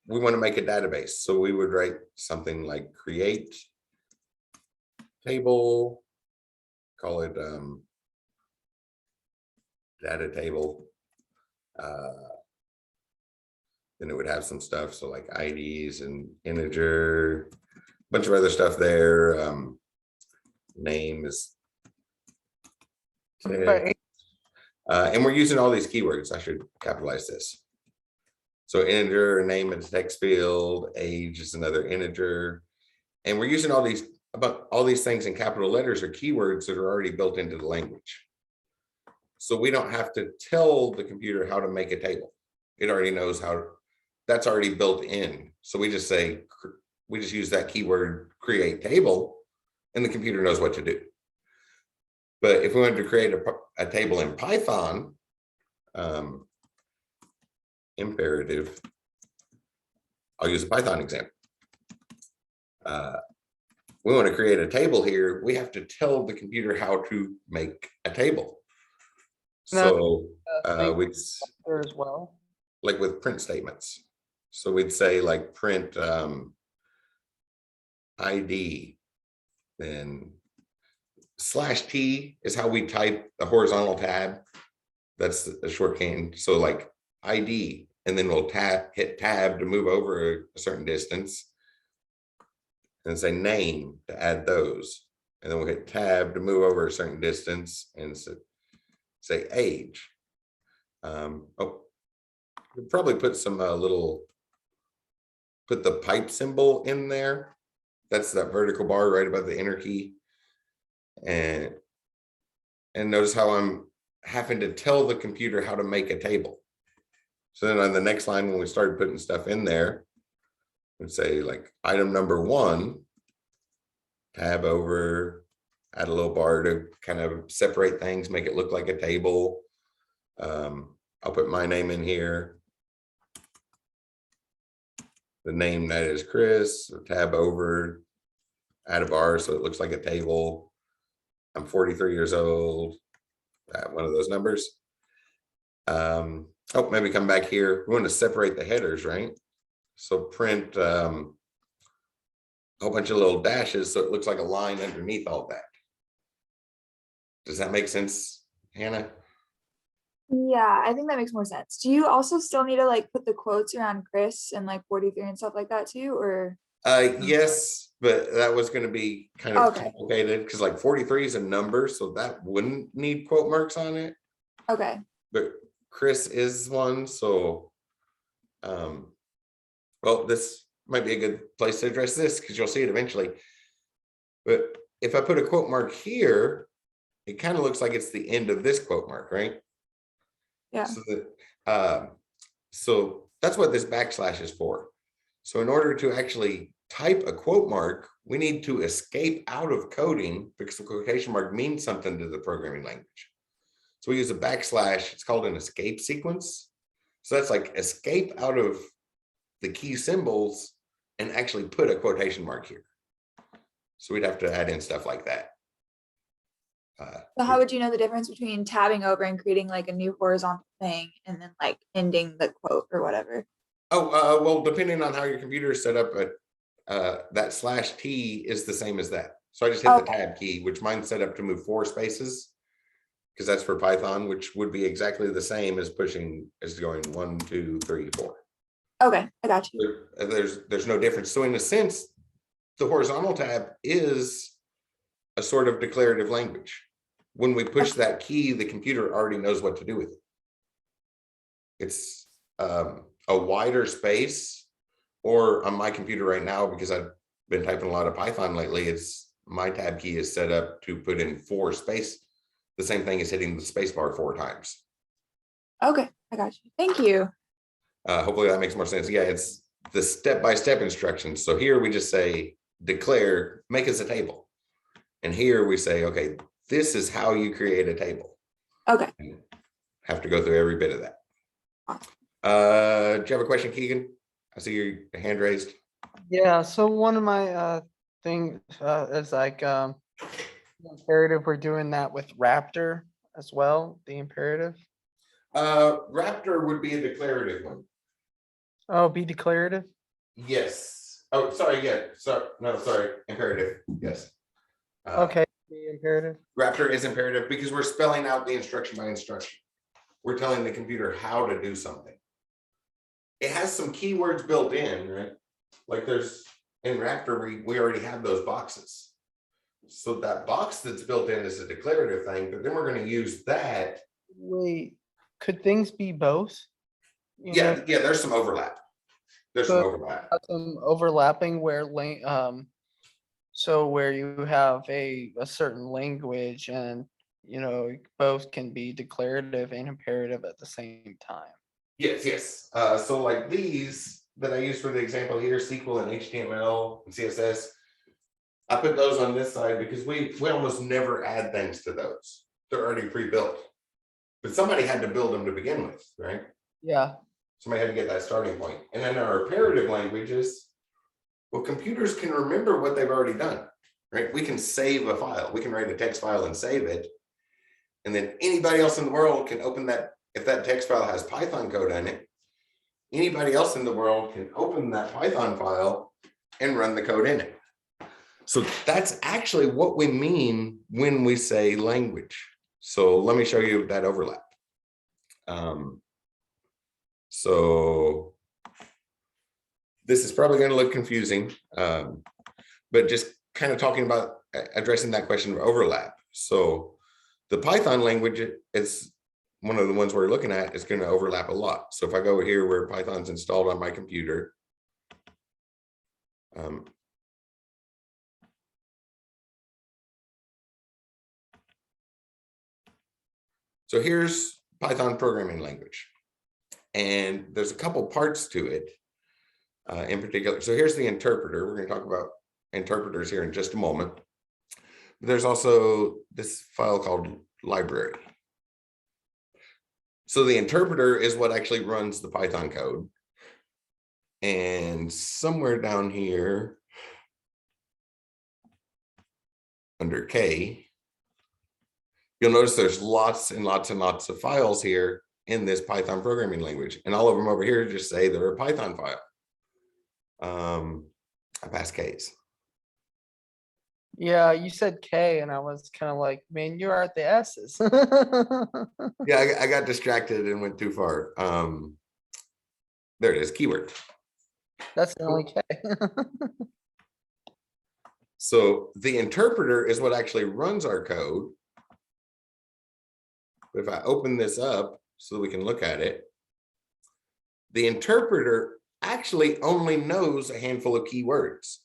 Speaker 2: We want to make a database. So we would write something like create table, call it data table. Then it would have some stuff. So like IDs and integer, bunch of other stuff there. Name is and we're using all these keywords. I should capitalize this. So integer, name is text field, age is another integer. And we're using all these things in capital letters or keywords that are already built into the language. So we don't have to tell the computer how to make a table. It already knows how. That's already built in. So we just use that keyword create table and the computer knows what to do. But if we wanted to create a table in Python, imperative, I'll use a Python example. We want to create a table here. We have to tell the computer how to make a table. So we'd
Speaker 3: As well.
Speaker 2: like with print statements. So we'd say like print ID, then /T is how we type the horizontal tab. That's a shorthand. So like ID, and then we'll hit tab to move over a certain distance, and say name to add those, and then we'll hit tab to move over a certain distance and say age. We'll probably put some put the pipe symbol in there. That's that vertical bar right above the enter key. And notice how I'm having to tell the computer how to make a table. So then on the next line, when we started putting stuff in there, we'd say like item number 1, tab over, add a little bar to kind of separate things, make it look like a table. I'll put my name in here. The name that is Chris, so tab over, add a bar so it looks like a table. I'm 43 years old, one of those numbers. Maybe come back here. We want to separate the headers, right? So print a whole bunch of little dashes so it looks like a line underneath all that. Does that make sense, Hannah?
Speaker 4: Yeah, I think that makes more sense. Do you also still need to like put the quotes around Chris and like 43 and stuff like that too, or?
Speaker 2: Yes, but that was going to be kind of
Speaker 4: Okay.
Speaker 2: complicated because like 43 is a number, so that wouldn't need quote marks on it.
Speaker 4: Okay.
Speaker 2: But Chris is one, so well, this might be a good place to address this because you'll see it eventually. But if I put a quote mark here, it kind of looks like it's the end of this quote mark, right?
Speaker 4: Yeah.
Speaker 2: So that's what this backslash is for. So in order to actually type a quote mark, we need to escape out of coding because the quotation mark means something to the programming language. So we use a backslash. It's called an escape sequence. So that's like escape out of the key symbols and actually put a quotation mark here. So we'd have to add in stuff like that.
Speaker 4: So how would you know the difference between tabbing over and creating like a new horizontal thing and then like ending the quote or whatever?
Speaker 2: Oh, well, depending on how your computer is set up, that /T is the same as that. So I just hit the
Speaker 4: Okay.
Speaker 2: tab key, which mine's set up to move 4 spaces, because that's for Python, which would be exactly the same as going 1, 2, 3, 4.
Speaker 4: Okay, I got you.
Speaker 2: There's no difference. So in a sense, the horizontal tab is a sort of declarative language. When we push that key, the computer already knows what to do with it. It's a wider space, or on my computer right now, because I've been typing a lot of Python lately, it's my tab key is set up to put in 4 space. The same thing as hitting the space bar 4 times.
Speaker 4: Okay, I got you. Thank you.
Speaker 2: Hopefully that makes more sense. Yeah, it's the step-by-step instructions. So here we just say declare, make us a table. And here we say, okay, this is how you create a table.
Speaker 4: Okay.
Speaker 2: And have to go through every bit of that. Do you have a question, Keegan? I see your hand raised.
Speaker 3: Yeah, so one of my things is like imperative, we're doing that with Raptor as well, the imperative.
Speaker 2: Raptor would be a declarative one.
Speaker 3: Oh, be declarative?
Speaker 2: Yes. Oh, sorry. Yeah. Sorry. Imperative. Yes.
Speaker 3: Okay, be imperative.
Speaker 2: Raptor is imperative because we're spelling out the instruction by instruction. We're telling the computer how to do something. It has some keywords built in, right? Like there's in Raptor, we already have those boxes. So that box that's built in is a declarative thing, but then we're going to use that.
Speaker 3: Wait, could things be both? You
Speaker 2: Yeah,
Speaker 3: know,
Speaker 2: yeah, there's some overlap. There's some overlap.
Speaker 3: some overlapping where so where you have a certain language and both can be declarative and imperative at the same time.
Speaker 2: Yes, yes. So like these that I use for the example here, SQL and HTML and CSS, I put those on this side because we almost never add things to those. They're already pre-built. But somebody had to build them to begin with, right?
Speaker 3: Yeah.
Speaker 2: Somebody had to get that starting point. And then our imperative languages, well, computers can remember what they've already done, right? We can save a file. We can write a text file and save it. And then anybody else in the world can open that. If that text file has Python code in it, anybody else in the world can open that Python file and run the code in it. So that's actually what we mean when we say language. So let me show you that overlap. So this is probably going to look confusing, but just kind of talking about addressing that question of overlap. So the Python language is one of the ones we're looking at is going to overlap a lot. So if I go here where Python's installed on my computer, so here's Python programming language. And there's a couple parts to it in particular. So here's the interpreter. We're going to talk about interpreters here in just a moment. But there's also this file called library. So the interpreter is what actually runs the Python code. And somewhere down here under K, you'll notice there's lots and lots and lots of files here in this Python programming language. And all of them over here just say they're a Python file. I passed K's.
Speaker 3: Yeah, you said K and I was kind of like, man, you're at the S's.
Speaker 2: Yeah, I got distracted and went too far. There it is, keyword.
Speaker 3: That's the only K.
Speaker 2: So the interpreter is what actually runs our code. But if I open this up so we can look at it, the interpreter actually only knows a handful of keywords.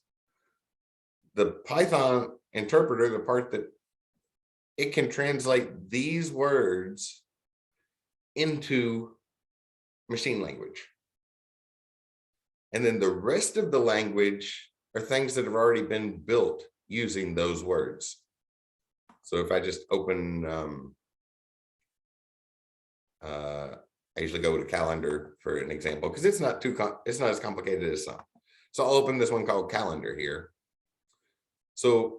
Speaker 2: The Python interpreter, the part that it can translate these words into machine language. And then the rest of the language are things that have already been built using those words. So if I just open, I usually go to calendar for an example because it's not as complicated as some. So I'll open this one called calendar here. So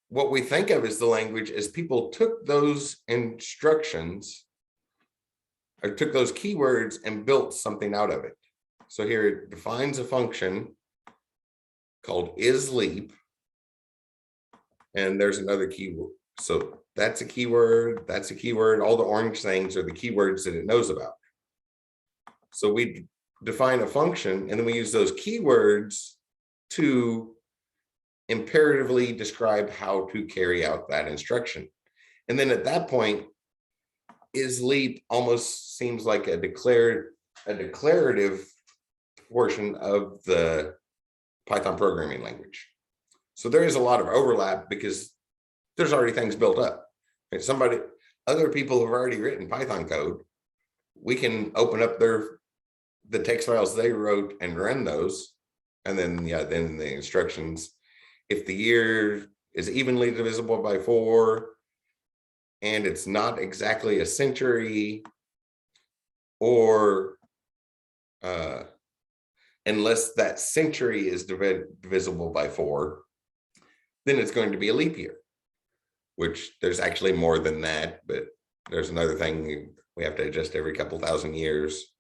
Speaker 2: what we think of as the language is people took those instructions or took those keywords and built something out of it. So here it defines a function called isLeap. And there's another keyword. So that's a keyword, that's a keyword. All the orange things are the keywords that it knows about. So we define a function and then we use those keywords to imperatively describe how to carry out that instruction. And then at that point, isLeap almost seems like a declarative portion of the Python programming language. So there is a lot of overlap because there's already things built up. If other people have already written Python code, we can open up the text files they wrote and run those. And then, then the instructions, if the year is evenly divisible by 4, and it's not exactly a century, or unless that century is divisible by 4, then it's going to be a leap year, which there's actually more than that, but there's another thing we have to adjust every couple thousand years.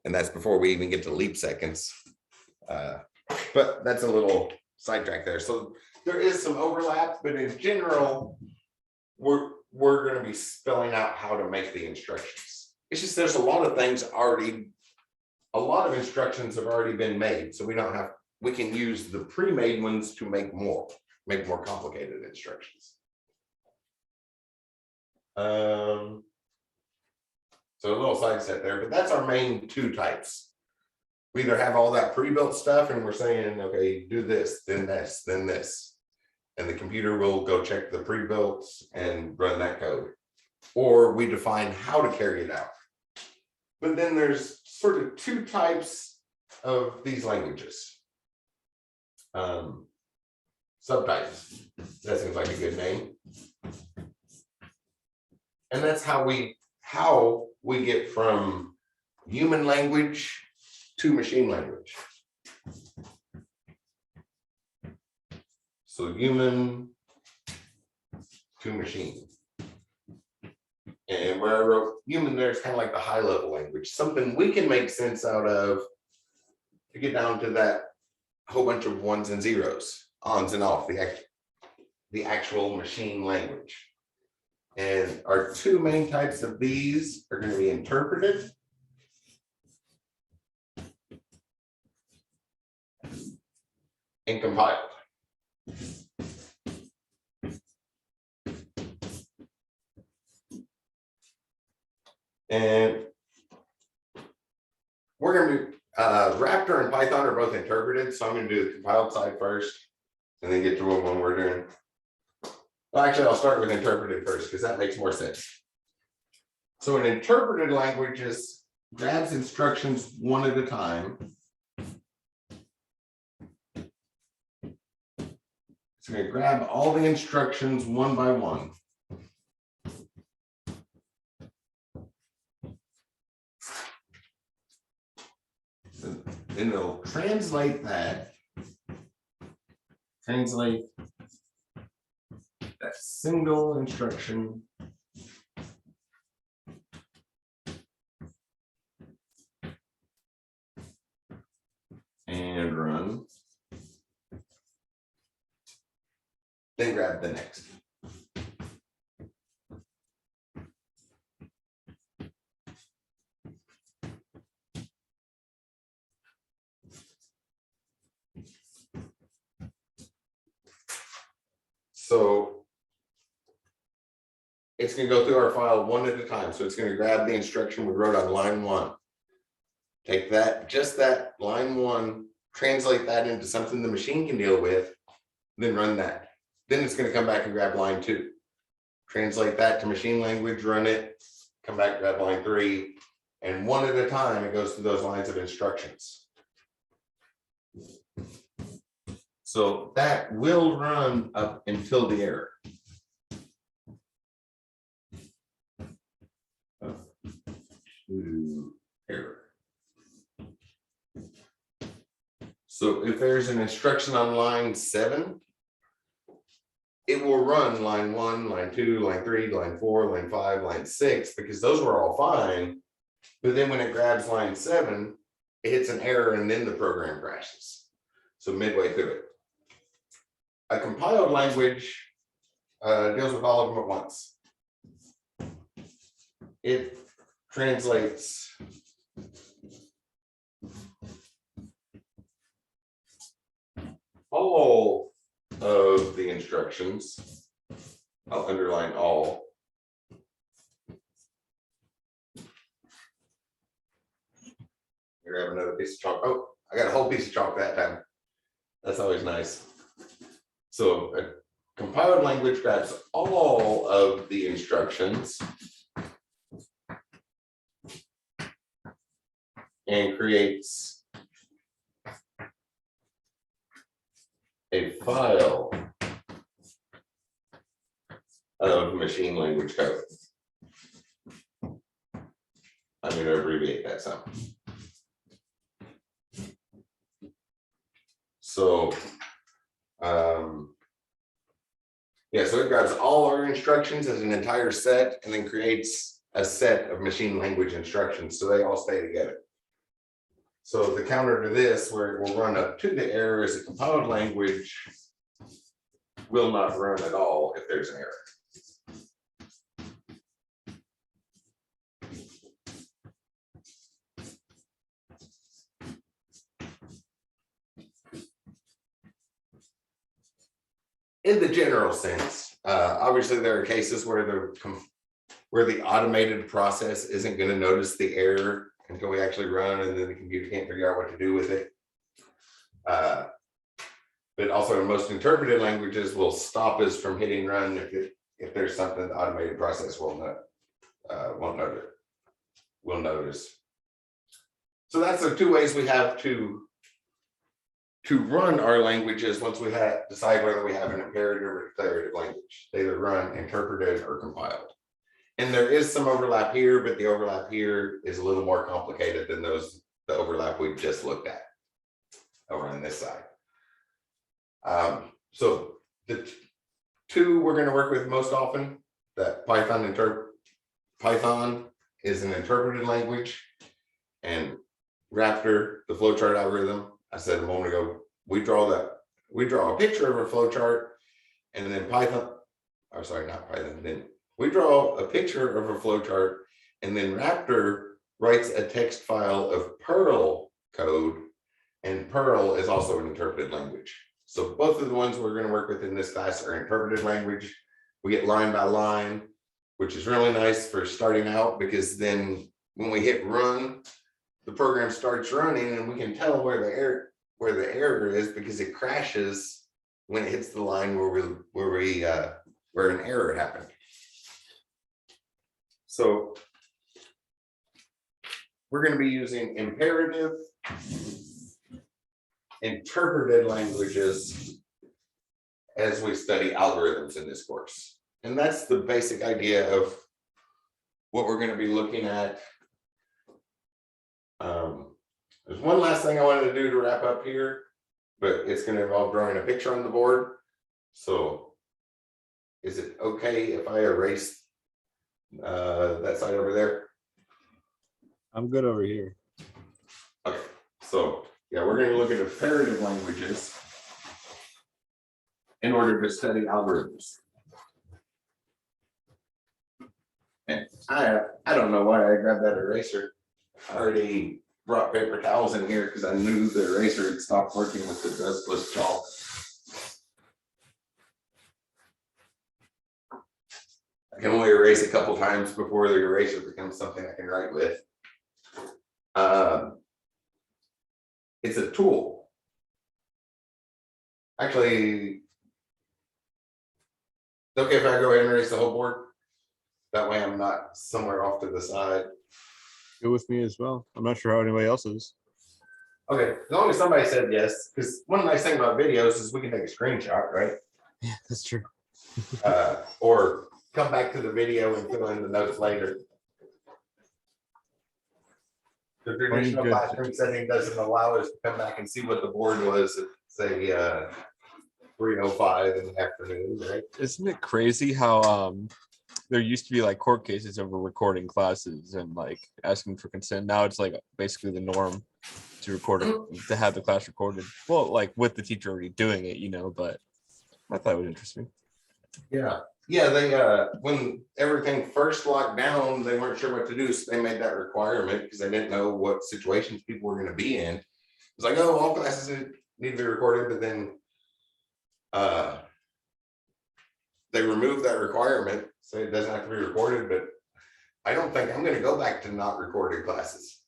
Speaker 2: And that's before we even get to leap seconds. But that's a little sidetrack there. So there is some overlap, but in general, we're going to be spelling out how to make the instructions. It's just there's a lot of things already, a lot of instructions have already been made. So we can use the pre-made ones to make more complicated instructions. So a little side set there, but that's our main 2 types. We either have all that pre-built stuff and we're saying, okay, do this, then this, then this. And the computer will go check the pre-built and run that code. Or we define how to carry it out. But then there's sort of 2 types of these languages. Subtypes. That seems like a good name. And that's how we get from human language to machine language. So human to machine. And where I wrote human there is kind of like the high level language, something we can make sense out of to get down to that whole bunch of ones and zeros, ons and off, the actual machine language. And our 2 main types of these are going to be interpreted and compiled. And we're going to do Raptor and Python are both interpreted, so I'm going to do the compiled side first and then get to what one we're doing. Well, actually, I'll start with interpreted first because that makes more sense. So an interpreted language grabs instructions one at a time. It's going to grab all the instructions one by one. So then it'll translate that single instruction and run, then grab the next. So it's going to go through our file one at a time. So it's going to grab the instruction we wrote on line 1. Take that, just that line 1, translate that into something the machine can deal with, then run that. Then it's going to come back and grab line 2. Translate that to machine language, run it, come back, grab line 3, and one at a time it goes through those lines of instructions. So that will run up until the error. Error. So if there's an instruction on line 7, it will run line 1, line 2, line 3, line 4, line 5, line 6, because those were all fine. But then when it grabs line 7, it hits an error and then the program crashes. So midway through it. A compiled language deals with all of them at once. It translates all of the instructions. I'll underline all. Here, I have another piece of chalk. Oh, I got a whole piece of chalk that time. That's always nice. So a compiled language grabs all of the instructions and creates a file of machine language code. I'm going to abbreviate that some. So, yeah, so it grabs all our instructions as an entire set and then creates a set of machine language instructions so they all stay together. So the counter to this, where it will run up to the error, is a compiled language will not run at all if there's an error. In the general sense, obviously there are cases where the automated process isn't going to notice the error until we actually run, and then the computer can't figure out what to do with it. But also in most interpreted languages will stop us from hitting run if there's something the automated process won't notice. So that's the two ways we have to run our languages once we decide whether we have an imperative or declarative language. They either run interpreted or compiled. And there is some overlap here, but the overlap here is a little more complicated than the overlap we just looked at over on this side. So the two we're going to work with most often, that Python is an interpreted language, and Raptor, the flowchart algorithm. I said a moment ago, we draw a picture of a flowchart, and then we draw a picture of a flowchart, and then Raptor writes a text file of Perl code, and Perl is also an interpreted language. So both of the ones we're going to work with in this class are interpreted language. We get line by line, which is really nice for starting out, because then when we hit run, the program starts running and we can tell where the error is, because it crashes when it hits the line where an error happened. So we're going to be using imperative interpreted languages as we study algorithms in this course. And that's the basic idea of what we're going to be looking at. There's one last thing I wanted to do to wrap up here, but it's going to involve drawing a picture on the board. So is it okay if I erase that side over there?
Speaker 1: I'm good over here.
Speaker 2: Okay, so yeah, we're going to look at imperative languages in order to study algorithms. And I don't know why I grabbed that eraser. I already brought paper towels in here because I knew the eraser had stopped working with the dustless chalk. I can only erase a couple times before the eraser becomes something I can write with. It's a tool. Actually, okay if I go ahead and erase the whole board? That way I'm not somewhere off to the side.
Speaker 1: Good with me as well. I'm not sure how anybody else is.
Speaker 2: Okay, as long as somebody said yes, because one nice thing about videos is we can take a screenshot, right?
Speaker 1: Yeah, that's true.
Speaker 2: Or come back to the video and fill in the notes later. The traditional classroom setting doesn't allow us to come back and see what the board was at, say, 3:05 in the afternoon, right?
Speaker 1: Isn't it crazy how there used to be like court cases over recording classes and like asking for consent? Now it's like basically the norm. to record it, to have the class recorded. Well, like with the teacher already doing it, you know, but I thought it was interesting.
Speaker 2: Yeah, they when everything first locked down, they weren't sure what to do, so they made that requirement because they didn't know what situations people were going to be in. It's like, oh, all classes need to be recorded, but then they removed that requirement, so it doesn't have to be recorded. But I don't think I'm going to go back to not recorded classes,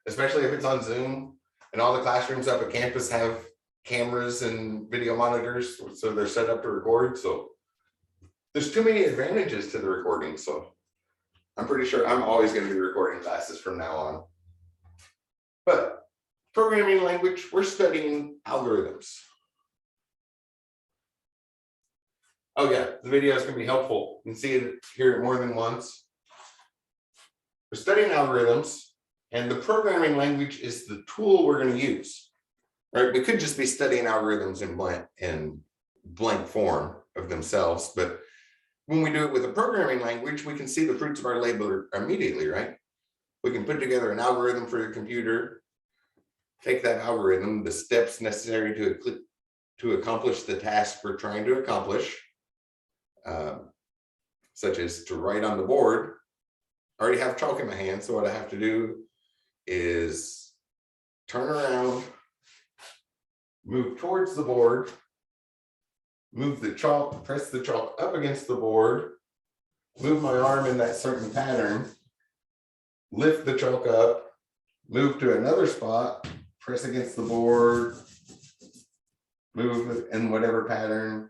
Speaker 2: especially if it's on Zoom and all the classrooms up at campus have cameras and video monitors, so they're set up to record. So there's too many advantages to the recording. So I'm pretty sure I'm always going to be recording classes from now on. But programming language, we're studying algorithms. Oh yeah, the videos can be helpful. You can see it, hear it more than once. We're studying algorithms, and the programming language is the tool we're going to use. Right? We could just be studying algorithms in blank form of themselves, but when we do it with a programming language, we can see the fruits of our labor immediately, right? We can put together an algorithm for the computer, take that algorithm, the steps necessary to accomplish the task we're trying to accomplish, such as to write on the board. I already have chalk in my hand, so what I have to do is turn around, move towards the board, move the chalk, press the chalk up against the board, move my arm in that certain pattern, lift the chalk up, move to another spot, press against the board, move in whatever pattern,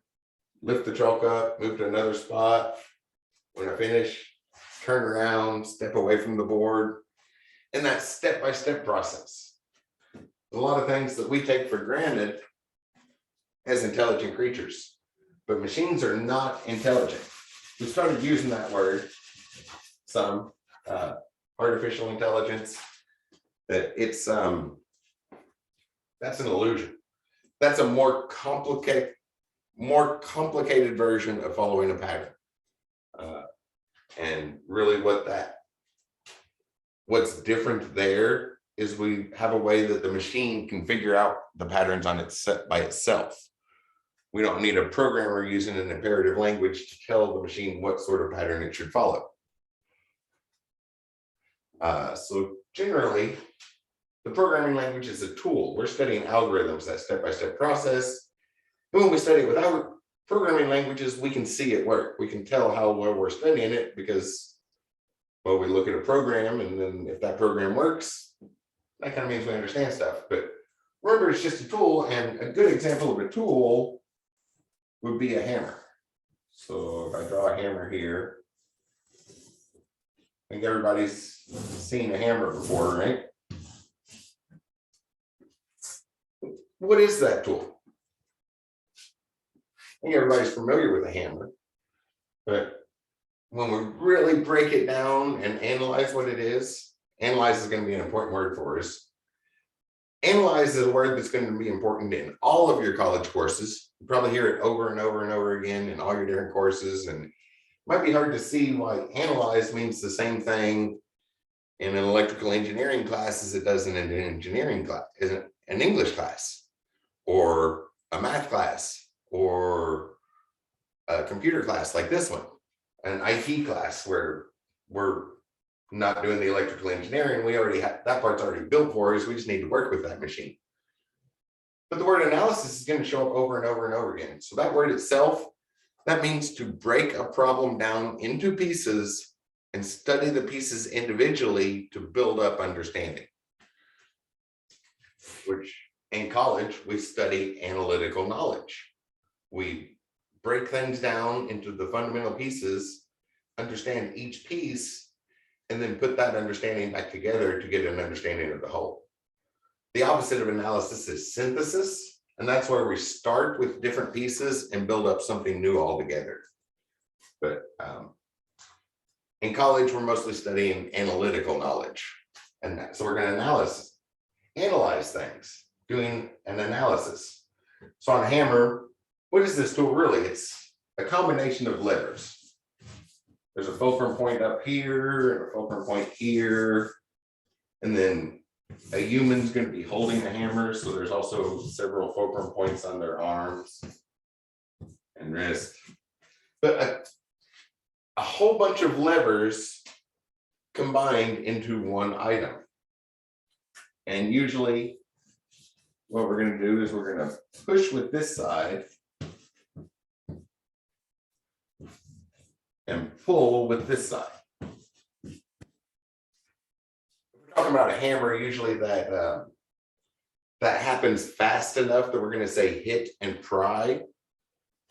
Speaker 2: lift the chalk up, move to another spot. When I finish, turn around, step away from the board. And that step-by-step process. A lot of things that we take for granted as intelligent creatures, but machines are not intelligent. We started using that word, some artificial intelligence, that it's that's an illusion. That's a more complicated version of following a pattern. And really what's different there is we have a way that the machine can figure out the patterns on its set by itself. We don't need a programmer using an imperative language to tell the machine what sort of pattern it should follow. So generally, the programming language is a tool. We're studying algorithms, that step-by-step process. And when we study it with our programming languages, we can see it work. We can tell how well we're studying it because, well, we look at a program, and then if that program works, that kind of means we understand stuff. But remember, it's just a tool, and a good example of a tool would be a hammer. So if I draw a hammer here, I think everybody's seen a hammer before, right? What is that tool? I think everybody's familiar with a hammer, but when we really break it down and analyze what it is, analyze is going to be an important word for us. Analyze is a word that's going to be important in all of your college courses. You probably hear it over and over and over again in all your different courses, and it might be hard to see why analyze means the same thing in an electrical engineering class as it does in an engineering class, isn't an English class, or a math class, or a computer class like this one, an IT class where we're not doing the electrical engineering. We already have that part's already built for us. We just need to work with that machine. But the word analysis is going to show up over and over and over again. So that word itself, that means to break a problem down into pieces and study the pieces individually to build up understanding. Which in college, we study analytical knowledge. We break things down into the fundamental pieces, understand each piece, and then put that understanding back together to get an understanding of the whole. The opposite of analysis is synthesis, and that's where we start with different pieces and build up something new altogether. But in college, we're mostly studying analytical knowledge, and so we're going to analyze things, doing an analysis. So on a hammer, what is this tool really? It's a combination of levers. There's a fulcrum point up here and a fulcrum point here, and then A human's going to be holding the hammer, so there's also several fulcrum points on their arms and wrist. But a whole bunch of levers combined into one item. And usually what we're going to do is we're going to push with this side and pull with this side. Talking about a hammer, usually that happens fast enough that we're going to say hit and pry,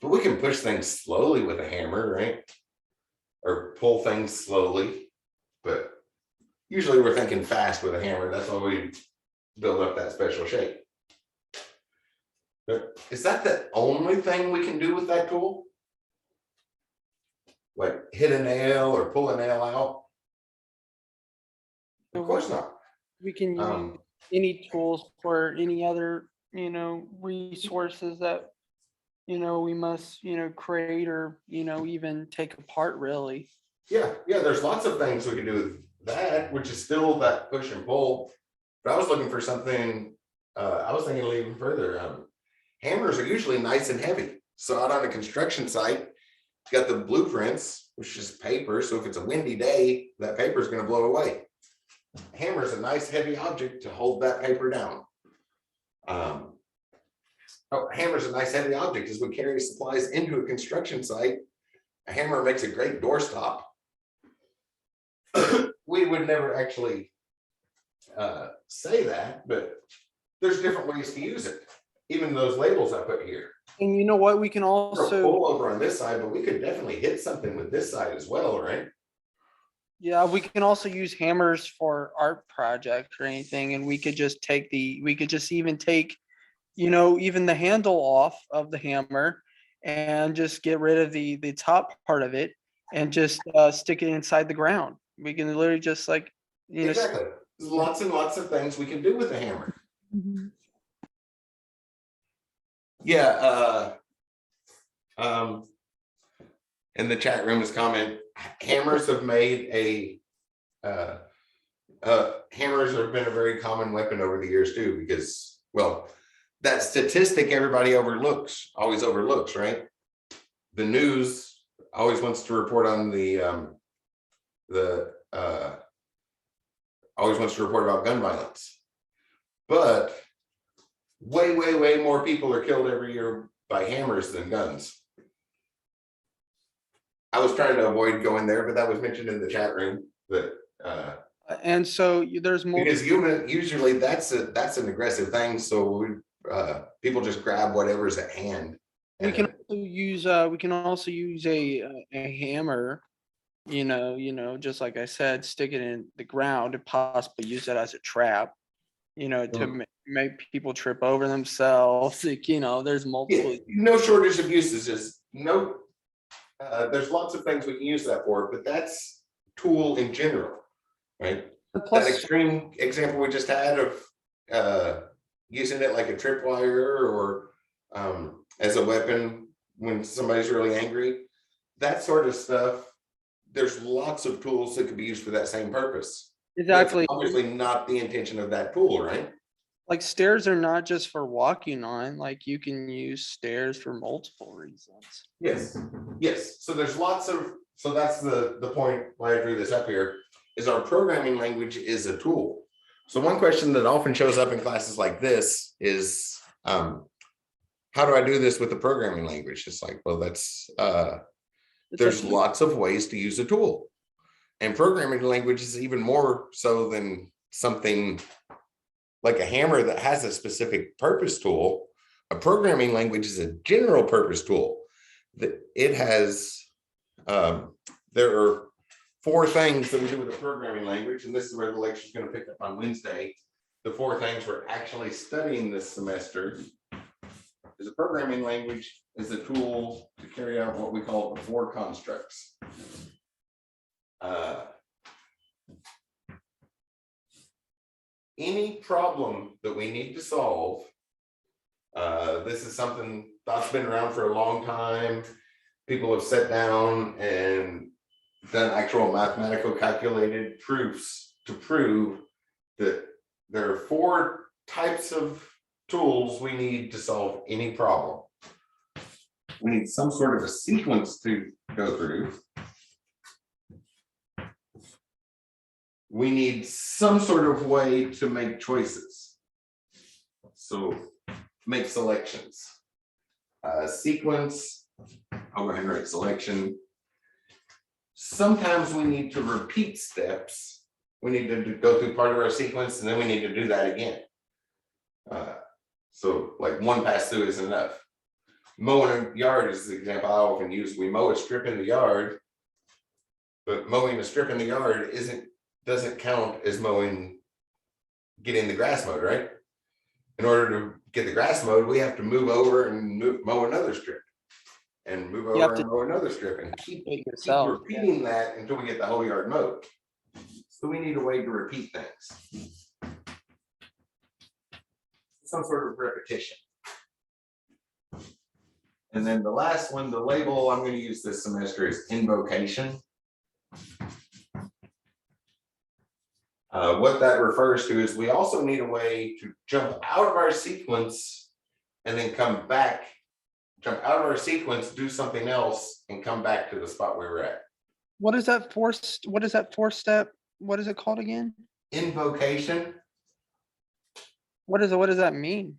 Speaker 2: but we can push things slowly with a hammer, right? Or pull things slowly, but usually we're thinking fast with a hammer. That's why we build up that special shape. But is that the only thing we can do with that tool? Like hit a nail or pull a nail out? Of course not.
Speaker 3: We can use any tools for any other, resources that, we must, create or, even take apart really.
Speaker 2: Yeah, there's lots of things we can do with that, which is still that push and pull. But I was looking for something, I was thinking even further. Hammers are usually nice and heavy. So out on a construction site, you got the blueprints, which is paper. So if it's a windy day, that paper is going to blow away. Hammer is a nice heavy object to hold that paper down. Hammer is a nice heavy object as we carry supplies into a construction site. A hammer makes a great doorstop. We would never actually say that, but there's different ways to use it. Even those labels I put here.
Speaker 3: And you know what, we can also
Speaker 2: pull over on this side, but we could definitely hit something with this side as well, right?
Speaker 3: Yeah, we can also use hammers for art projects or anything, and we could just take even take, even the handle off of the hammer and just get rid of the top part of it and just stick it inside the ground. We can literally just
Speaker 2: Exactly. There's lots and lots of things we can do with a hammer.
Speaker 4: Mm-hmm.
Speaker 2: Yeah. In the chat room is comment, hammers have made hammers have been a very common weapon over the years too, because, well, that statistic everybody always overlooks, right? The news always wants to report on always wants to report about gun violence, but way more people are killed every year by hammers than guns. I was trying to avoid going there, but that was mentioned in the chat room. That
Speaker 3: and so there's multiple.
Speaker 2: Because usually that's an aggressive thing. So people just grab whatever's at hand.
Speaker 3: We can also use a hammer, just like I said, stick it in the ground and possibly use it as a trap, to make people trip over themselves. There's multiple.
Speaker 2: Yeah, no shortage of uses. There's lots of things we can use that for, but that's tool in general, right?
Speaker 3: Plus,
Speaker 2: that extreme example we just had of using it like a tripwire or as a weapon when somebody's really angry, that sort of stuff. There's lots of tools that could be used for that same purpose.
Speaker 3: Exactly.
Speaker 2: That's obviously not the intention of that tool, right?
Speaker 3: Like stairs are not just for walking on, like you can use stairs for multiple reasons.
Speaker 2: Yes. So there's so that's the point why I drew this up here, is our programming language is a tool. So one question that often shows up in classes like this is, how do I do this with the programming language? It's like, well, there's lots of ways to use a tool. And programming language is even more so than something like a hammer that has a specific purpose tool. A programming language is a general purpose tool. That it has, there are 4 things that we do with a programming language, and this is where the lecture is going to pick up on Wednesday. The 4 things we're actually studying this semester is a programming language is a tool to carry out what we call the 4 constructs. Any problem that we need to solve, this is something that's been around for a long time. People have sat down and done actual mathematical calculated proofs to prove that there are 4 types of tools we need to solve any problem. We need some sort of a sequence to go through. We need some sort of way to make choices. So make selections. Sequence, I'll go ahead and write selection. Sometimes we need to repeat steps. We need to go through part of our sequence and then we need to do that again. So like one pass through is enough. Mowing a yard is the example I often use. We mow a strip in the yard, but mowing a strip in the yard doesn't count as getting the grass mowed, right? In order to get the grass mowed, we have to move over and mow another strip, and move over and mow another strip, and keep repeating that until we get the whole yard mowed. So we need a way to repeat things. Some sort of repetition. And then the last one, the label I'm going to use this semester is invocation. What that refers to is we also need a way to jump out of our sequence and then come back, jump out of our sequence, do something else, and come back to the spot we were at.
Speaker 3: What is that fourth step? What is it called again?
Speaker 2: Invocation.
Speaker 3: What does that mean?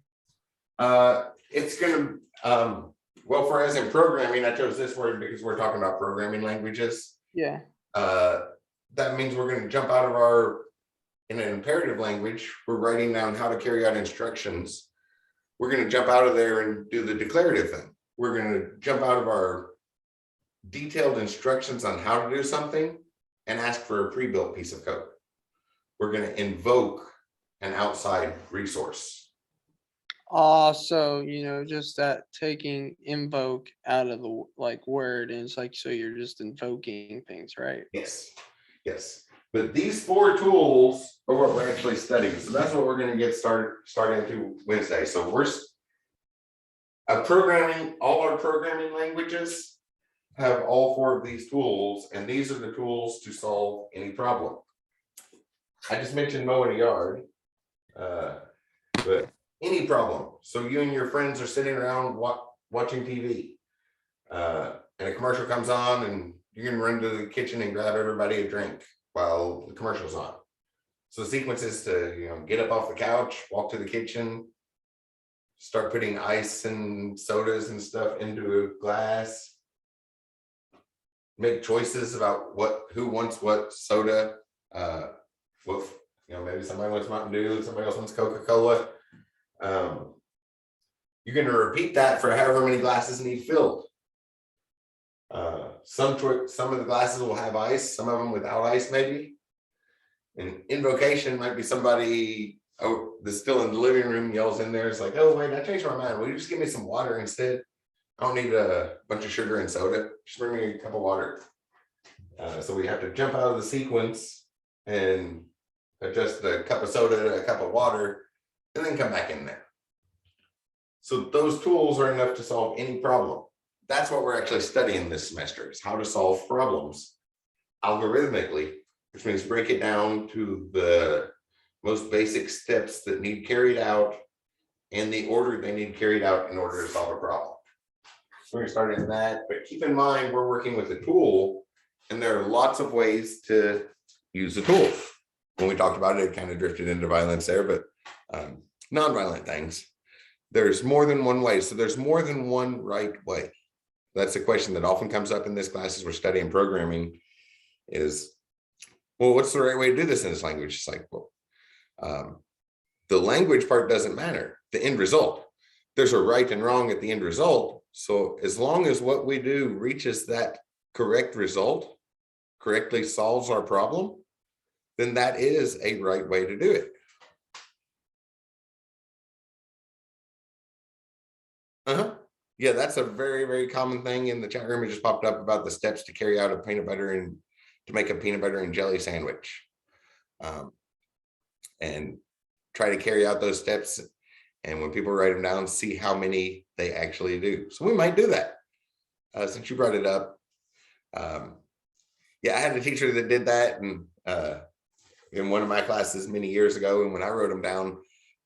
Speaker 2: It's going to, well, for us in programming, I chose this word because we're talking about programming languages.
Speaker 3: Yeah.
Speaker 2: That means we're going to jump out of in an imperative language, we're writing down how to carry out instructions. We're going to jump out of there and do the declarative thing. We're going to jump out of our detailed instructions on how to do something and ask for a pre-built piece of code. We're going to invoke an outside resource.
Speaker 3: So, just that taking invoke out of the word, and it's like, so you're just invoking things, right?
Speaker 2: Yes. But these 4 tools are what we're actually studying. So that's what we're going to get started to Wednesday. So we're all our programming languages have all 4 of these tools, and these are the tools to solve any problem. I just mentioned mowing a yard, but any problem. So you and your friends are sitting around watching TV, and a commercial comes on, and you're going to run to the kitchen and grab everybody a drink while the commercial's on. So the sequence is to get up off the couch, walk to the kitchen, start putting ice and sodas and stuff into a glass, make choices about who wants what soda. Maybe somebody wants Mountain Dew, somebody else wants Coca-Cola. You're going to repeat that for however many glasses need filled. Some of the glasses will have ice, some of them without ice maybe. And invocation might be somebody that's still in the living room yells in there. It's like, oh wait, I changed my mind. Will you just give me some water instead? I don't need a bunch of sugar and soda. Just bring me a cup of water. So we have to jump out of the sequence and adjust the cup of soda to a cup of water, and then come back in there. So those tools are enough to solve any problem. That's what we're actually studying this semester, is how to solve problems algorithmically, which means break it down to the most basic steps that need carried out and the order they need carried out in order to solve a problem. So we're starting that, but keep in mind, we're working with a tool, and there are lots of ways to use the tool. When we talked about it, it kind of drifted into violence there, but non-violent things. There's more than one way. So there's more than one right way. That's a question that often comes up in this class as we're studying programming is, well, what's the right way to do this in this language? It's like, well, the language part doesn't matter. The end result. There's a right and wrong at the end result. So as long as what we do reaches that correct result, correctly solves our problem, then that is a right way to do it. Yeah, that's a very, very common thing in the chat room. It just popped up about the steps to carry out a peanut butter and to make a peanut butter and jelly sandwich. And try to carry out those steps. And when people write them down, see how many they actually do. So we might do that. Since you brought it up. Yeah, I had a teacher that did that, and in one of my classes many years ago. And when I wrote them down,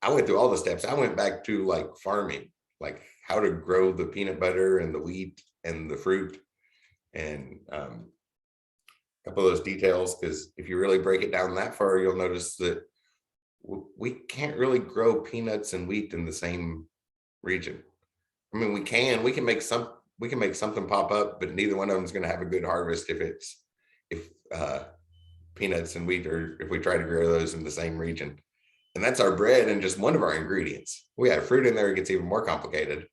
Speaker 2: I went through all the steps. I went back to like farming, like how to grow the peanut butter and the wheat and the fruit, and a couple of those details. Because if you really break it down that far, you'll notice that we can't really grow peanuts and wheat in the same region. I mean, we can make something pop up, but neither one of them is going to have a good harvest if peanuts and wheat, or if we try to grow those in the same region. And that's our bread and just one of our ingredients. We have fruit in there, it gets even more complicated,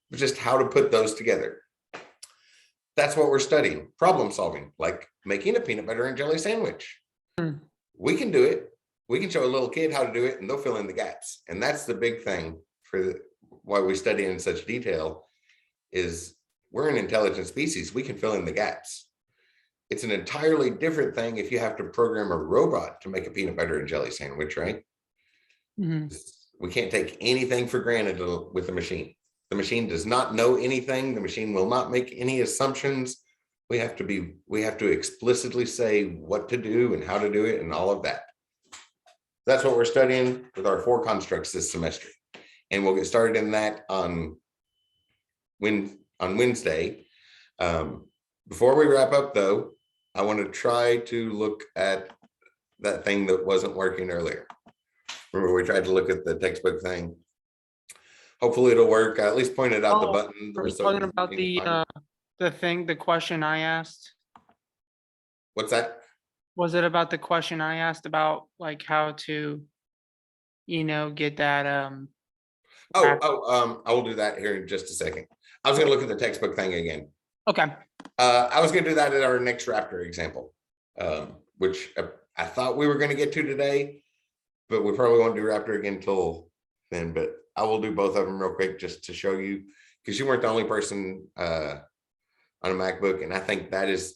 Speaker 2: but just how to put those together. That's what we're studying, problem solving, like making a peanut butter and jelly sandwich. We can do it. We can show a little kid how to do it and they'll fill in the gaps. And that's the big thing for why we study in such detail, is we're an intelligent species. We can fill in the gaps. It's an entirely different thing if you have to program a robot to make a peanut butter and jelly sandwich, right? We can't take anything for granted with the machine. The machine does not know anything. The machine will not make any assumptions. We have to explicitly say what to do and how to do it and all of that. That's what we're studying with our 4 constructs this semester. And we'll get started in that on Wednesday. Before we wrap up though, I want to try to look at that thing that wasn't working earlier. Remember, we tried to look at the textbook thing. Hopefully it'll work. I at least pointed out the button.
Speaker 3: Are we talking about the question I asked?
Speaker 2: What's that?
Speaker 3: Was it about the question I asked about, like, how to, get that?
Speaker 2: I will do that here in just a second. I was going to look at the textbook thing again.
Speaker 3: Okay.
Speaker 2: I was going to do that at our next Raptor example, which I thought we were going to get to today, but we probably won't do Raptor again till then. But I will do both of them real quick just to show you, because you weren't the only person on a MacBook, and I think that is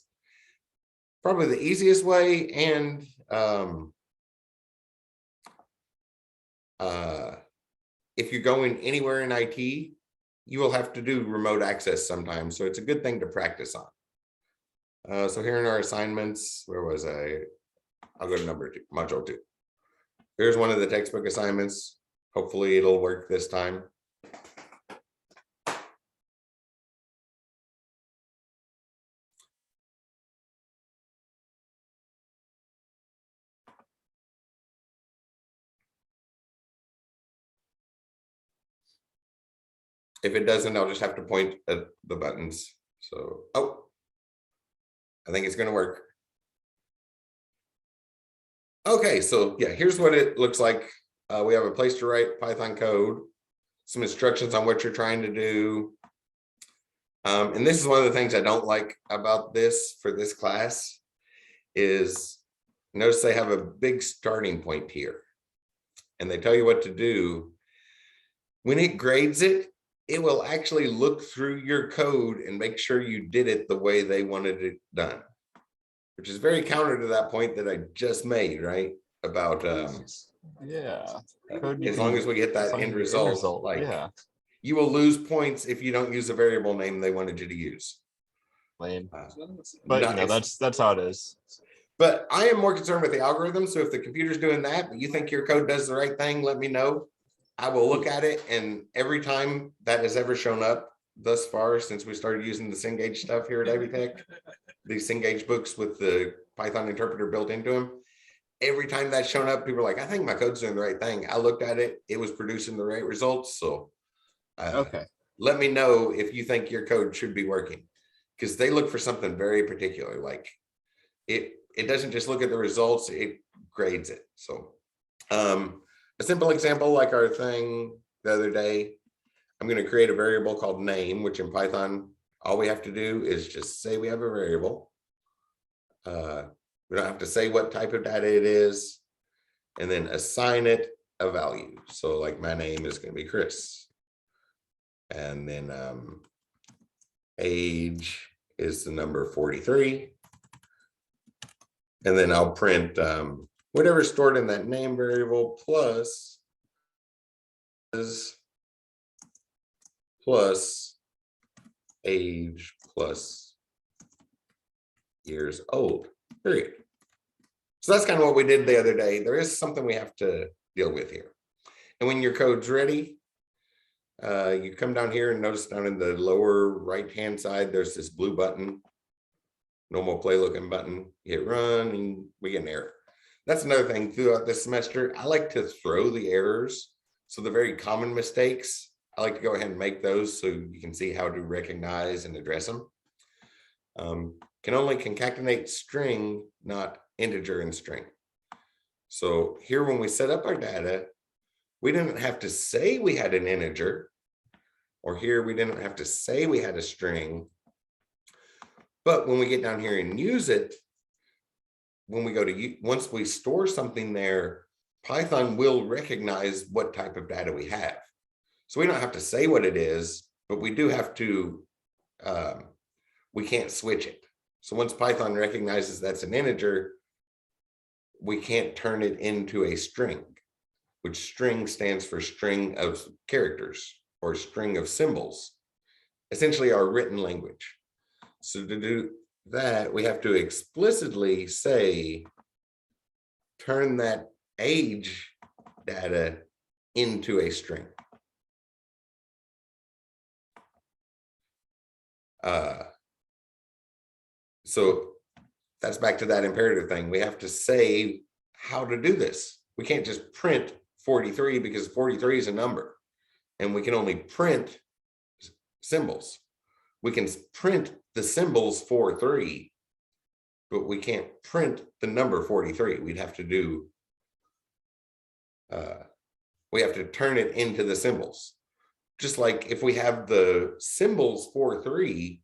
Speaker 2: probably the easiest way. And if you're going anywhere in IT, you will have to do remote access sometimes. So it's a good thing to practice on. So here in our assignments, where was I? I'll go to number 2, module 2. Here's one of the textbook assignments. Hopefully it'll work this time. If it doesn't, I'll just have to point at the buttons. So, I think it's going to work. Okay, so yeah, here's what it looks like. We have a place to write Python code, some instructions on what you're trying to do. And this is one of the things I don't like about this for this class is, notice they have a big starting point here and they tell you what to do. When it grades it, it will actually look through your code and make sure you did it the way they wanted it done, which is very counter to that point that I just made, right? About
Speaker 1: yeah,
Speaker 2: as long as we get that end result, like you will lose points if you don't use a variable name they wanted you to use.
Speaker 1: Lame. But you know, that's how it is.
Speaker 2: But I am more concerned with the algorithm. So if the computer's doing that, but you think your code does the right thing, let me know. I will look at it, and every time that has ever shown up thus far, since we started using the Cengage stuff here at Ivy Tech, these Cengage books with the Python interpreter built into them, every time that's shown up, people are like, I think my code's doing the right thing. I looked at it, it was producing the right results. So okay, let me know if you think your code should be working, because they look for something very particular. Like it doesn't just look at the results, it grades it. So a simple example, like our thing the other day, I'm going to create a variable called name, which in Python, all we have to do is just say we have a variable. We don't have to say what type of data it is, and then assign it a value. So like my name is going to be Chris. And then age is the number 43. And then I'll print whatever's stored in that name variable plus age plus years old, period. So that's kind of what we did the other day. There is something we have to deal with here. And when your code's ready, you come down here and notice down in the lower right-hand side, there's this blue button, normal play looking button. You hit run and we get an error. That's another thing throughout this semester. I like to throw the errors. So the very common mistakes, I like to go ahead and make those so you can see how to recognize and address them. Can only concatenate string, not integer and string. So here when we set up our data, we didn't have to say we had an integer, or here we didn't have to say we had a string. But when we get down here and use it, when we go to, once we store something there, Python will recognize what type of data we have. So we don't have to say what it is, but we do have to, we can't switch it. So once Python recognizes that's an integer, we can't turn it into a string, which string stands for string of characters or string of symbols, essentially our written language. So to do that, we have to explicitly say, turn that age data into a string. So that's back to that imperative thing. We have to say how to do this. We can't just print 43 because 43 is a number and we can only print symbols. We can print the symbols 43, but we can't print the number 43. We'd have to do, we have to turn it into the symbols. Just like if we have the symbols 43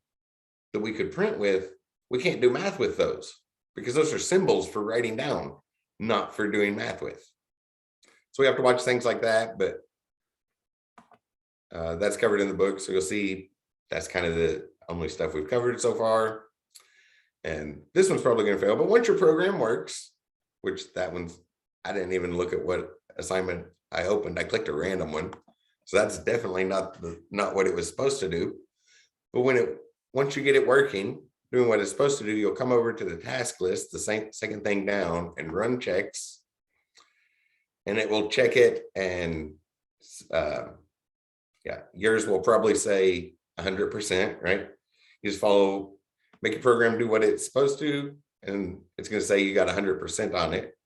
Speaker 2: that we could print with, we can't do math with those because those are symbols for writing down, not for doing math with. So we have to watch things like that, but that's covered in the book. So you'll see that's kind of the only stuff we've covered so far. And this one's probably going to fail, but once your program works, which that one's, I didn't even look at what assignment I opened. I clicked a random one. So that's definitely not what it was supposed to do. But once you get it working, doing what it's supposed to do, you'll come over to the task list, the second thing down, and run checks. And it will check it. And yeah, yours will probably say 100%, right? You just follow, make your program do what it's supposed to, and it's going to say you got 100% on it,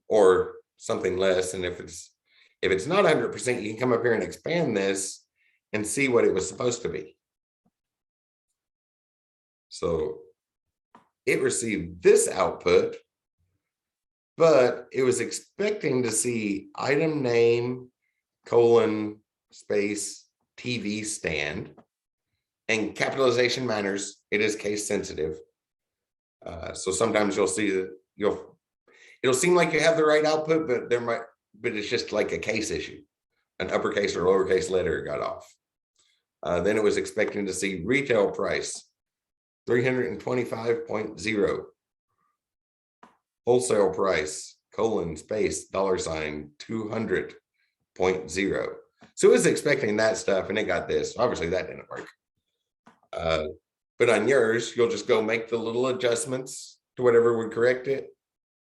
Speaker 2: or something less. And if it's not 100%, you can come up here and expand this and see what it was supposed to be. So it received this output, but it was expecting to see item name, colon, space, TV stand, and capitalization matters. It is case sensitive. So sometimes you'll see that it'll seem like you have the right output, but it's just like a case issue. An uppercase or lowercase letter got off. Then it was expecting to see retail price 325.0, wholesale price, colon, space, $sign 200.0. So it was expecting that stuff and it got this. Obviously that didn't work. But on yours, you'll just go make the little adjustments to whatever would correct it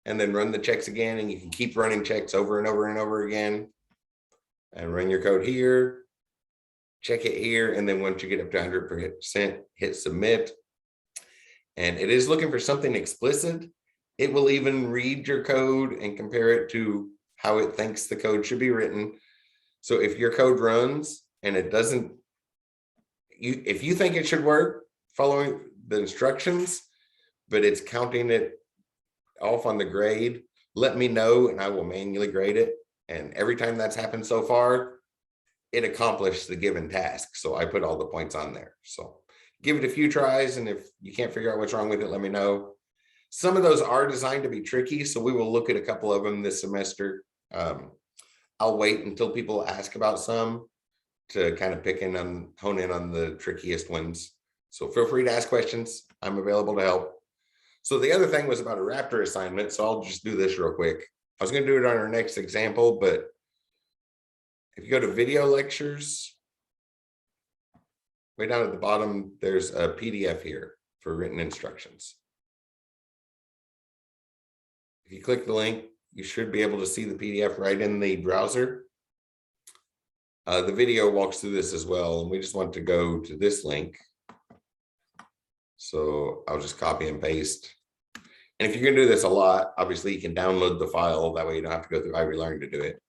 Speaker 2: and then run the checks again. And you can keep running checks over and over and over again and run your code here, check it here. And then once you get up to 100%, hit submit. And it is looking for something explicit. It will even read your code and compare it to how it thinks the code should be written. So if your code runs and it doesn't, if you think it should work following the instructions, but it's counting it off on the grade, let me know and I will manually grade it. And every time that's happened so far, it accomplished the given task. So I put all the points on there. So give it a few tries. And if you can't figure out what's wrong with it, let me know. Some of those are designed to be tricky. So we will look at a couple of them this semester. I'll wait until people ask about some to kind of hone in on the trickiest ones. So feel free to ask questions. I'm available to help. So the other thing was about a Raptor assignment. So I'll just do this real quick. I was going to do it on our next example, but if you go to video lectures, way down at the bottom, there's a PDF here for written instructions. if you click the link, you should be able to see the PDF right in the browser. The video walks through this as well, and we just want to go to this link. So I'll just copy and paste. And if you're going to do this a lot, obviously you can download the file. That way you don't have to go through iRelearn to do it.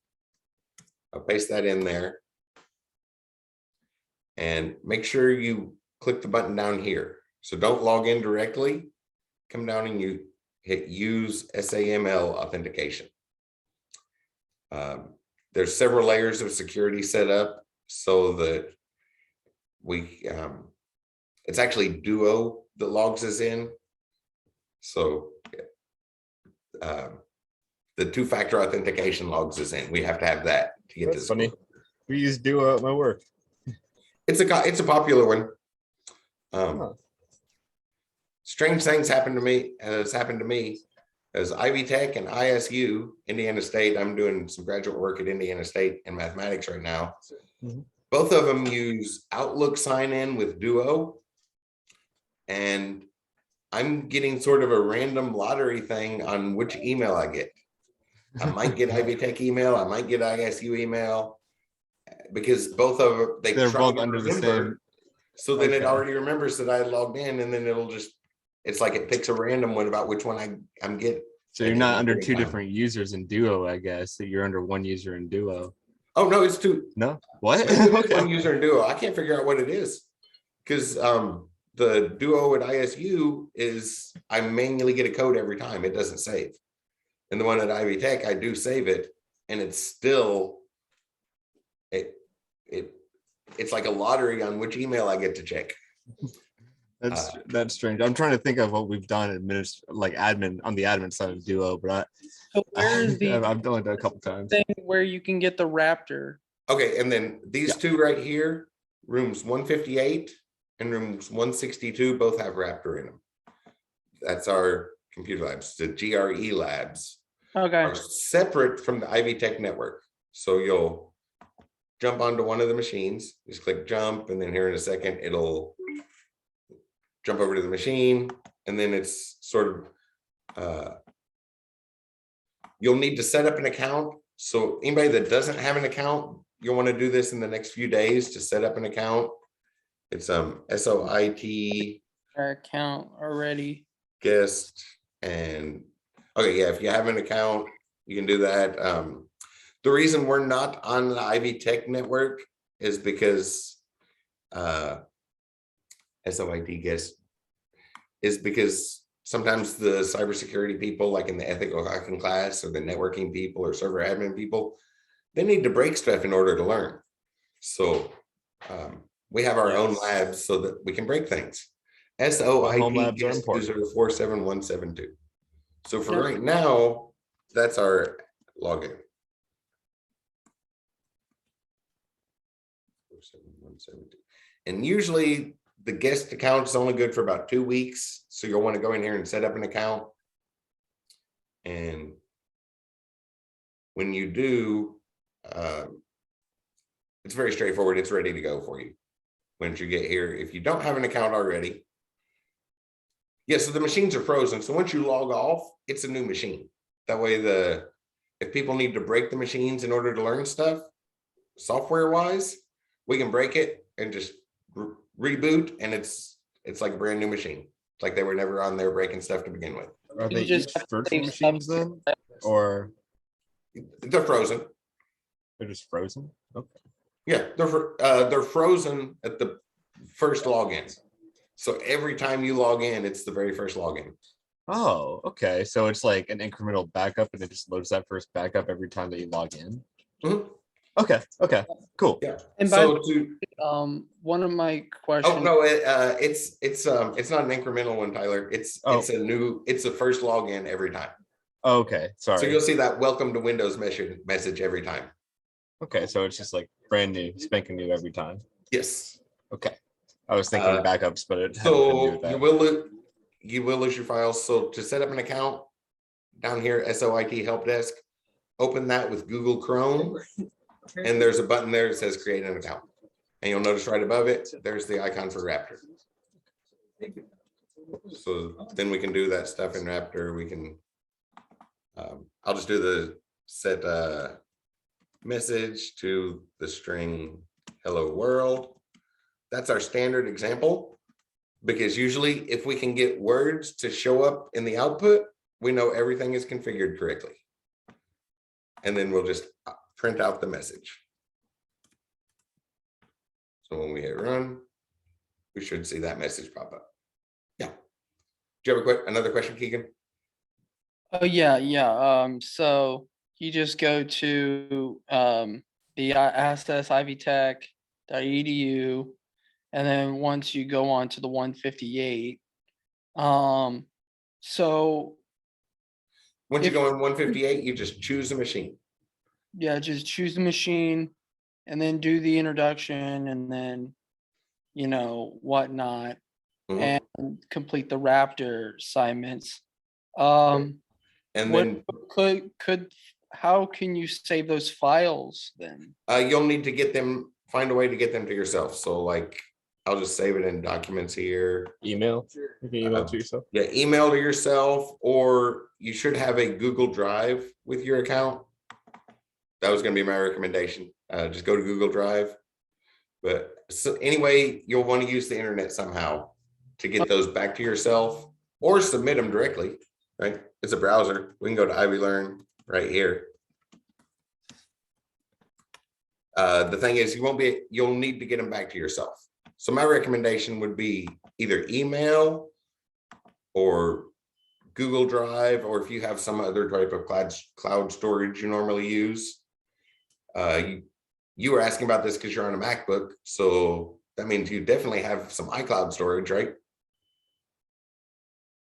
Speaker 2: I'll paste that in there. And make sure you click the button down here. So don't log in directly. Come down and you hit use SAML authentication. There's several layers of security set up so that we, it's actually Duo that logs us in. So the two-factor authentication logs us in. We have to have that to get
Speaker 1: That's
Speaker 2: this.
Speaker 1: funny. We use Duo at my work.
Speaker 2: It's a popular one.
Speaker 1: Huh.
Speaker 2: Strange things happen to me. Has happened to me as Ivy Tech and ISU, Indiana State. I'm doing some graduate work at Indiana State in mathematics right now.
Speaker 1: Mhm.
Speaker 2: Both of them use Outlook sign-in with Duo, and I'm getting sort of a random lottery thing on which email I get. I might get Ivy Tech email, I might get ISU email, because both of them,
Speaker 1: They're both under the same.
Speaker 2: So then it
Speaker 1: Okay.
Speaker 2: already remembers that I logged in, and then it'll just, it's like it picks a random one about which one I'm getting.
Speaker 1: So you're not under two different users in Duo, I guess. So you're under one user in Duo.
Speaker 2: Oh, no, it's two.
Speaker 1: No? What?
Speaker 2: Maybe it is
Speaker 1: Okay.
Speaker 2: one user in Duo. I can't figure out what it is. Because the Duo at ISU is, I manually get a code every time. It doesn't save. And the one at Ivy Tech, I do save it, and it's still, it's like a lottery on which email I get to check.
Speaker 1: That's strange. I'm trying to think of what we've done like admin on the admin side of Duo, but
Speaker 3: So where's the
Speaker 1: I've done it a couple times.
Speaker 3: thing where you can get the Raptor?
Speaker 2: Okay, and then these two right here, rooms 158 and rooms 162, both have Raptor in them. That's our computer labs. The GRE labs
Speaker 3: Okay.
Speaker 2: are separate from the Ivy Tech network. So you'll jump onto one of the machines, just click jump, and then here in a second, it'll jump over to the machine, and then it's sort of, you'll need to set up an account. So anybody that doesn't have an account, you'll want to do this in the next few days to set up an account. It's SOIT
Speaker 3: Our account already.
Speaker 2: guest, and okay, yeah, if you have an account, you can do that. The reason we're not on the Ivy Tech network is because SOIT guest is because sometimes the cybersecurity people, like in the ethical hacking class, or the networking people or server admin people, they need to break stuff in order to learn. So we have our own labs so that we can break things.
Speaker 1: Home
Speaker 2: SOIT
Speaker 1: labs are
Speaker 2: guest
Speaker 1: important.
Speaker 2: user 47172. So for
Speaker 3: Yep.
Speaker 2: right now, that's our login. 47172. And usually the guest account is only good for about 2 weeks. So you'll want to go in here and set up an account. And when you do, it's very straightforward. It's ready to go for you once you get here. If you don't have an account already, so the machines are frozen. So once you log off, it's a new machine. That way, if people need to break the machines in order to learn stuff, software wise, we can break it and just reboot, and it's like a brand new machine. It's like they were never on there breaking stuff to begin with.
Speaker 1: Are
Speaker 3: You
Speaker 1: they
Speaker 3: just
Speaker 1: each
Speaker 3: have to
Speaker 1: virtual
Speaker 3: save
Speaker 1: machines
Speaker 3: stuff.
Speaker 1: then? Or
Speaker 2: They're frozen.
Speaker 1: they're just frozen? Okay.
Speaker 2: Yeah, they're frozen at the first login. So every time you log in, it's the very first login.
Speaker 1: Oh, okay. So it's like an incremental backup, and it just loads that first backup every time that you log in.
Speaker 2: Mhm.
Speaker 1: Okay. Cool.
Speaker 2: Yeah.
Speaker 3: And by
Speaker 2: So
Speaker 3: one of my questions.
Speaker 2: oh no, it's not an incremental one, Tyler. It's a first login every time.
Speaker 1: Okay. Sorry.
Speaker 2: So you'll see that welcome to Windows message every time.
Speaker 1: Okay, so it's just like brand new, spanking new every time.
Speaker 2: Yes.
Speaker 1: Okay. I was thinking backups, but it had nothing to do
Speaker 2: So
Speaker 1: with that.
Speaker 2: you will lose your files. So to set up an account down here, SOIT help desk, open that with Google Chrome, and there's a button there that says create an account. And you'll notice right above it, there's the icon for Raptor. So then we can do that stuff in Raptor. We can I'll just do the set message to the string hello world. That's our standard example, because usually if we can get words to show up in the output, we know everything is configured correctly. And then we'll just print out the message. So when we hit run, we should see that message pop up. Yeah. Do you have another question, Keegan?
Speaker 3: Oh, yeah. So you just go to the accessivtech.edu, and then once you go on to the 158, so
Speaker 2: Once you
Speaker 3: if-
Speaker 2: go in 158, you just choose a machine.
Speaker 3: yeah, just choose the machine and then do the introduction and then, whatnot,
Speaker 2: Mhm.
Speaker 3: and complete the Raptor assignments.
Speaker 2: And
Speaker 3: What
Speaker 2: then
Speaker 3: could how can you save those files then?
Speaker 2: you'll need to find a way to get them to yourself. So like, I'll just save it in documents here.
Speaker 1: Email. You can email to yourself.
Speaker 2: Yeah, email to yourself, or you should have a Google Drive with your account. That was going to be my recommendation. Just go to Google Drive. But so anyway, you'll want to use the internet somehow to get those back to yourself, or submit them directly, right? It's a browser. We can go to Ivy Learn right here. The thing is, you'll need to get them back to yourself. So my recommendation would be either email or Google Drive, or if you have some other type of cloud storage you normally use. You were asking about this because you're on a MacBook, so that means you definitely have some iCloud storage, right?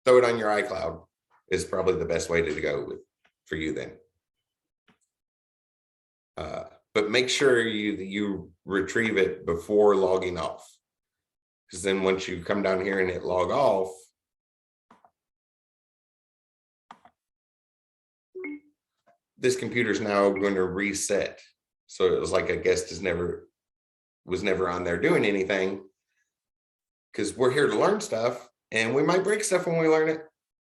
Speaker 2: Throw it on your iCloud is probably the best way to go for you then. But make sure you retrieve it before logging off, because then once you come down here and hit log off, this computer's now going to reset. So it was like a guest was never on there doing anything, because we're here to learn stuff, and we might break stuff when we learn it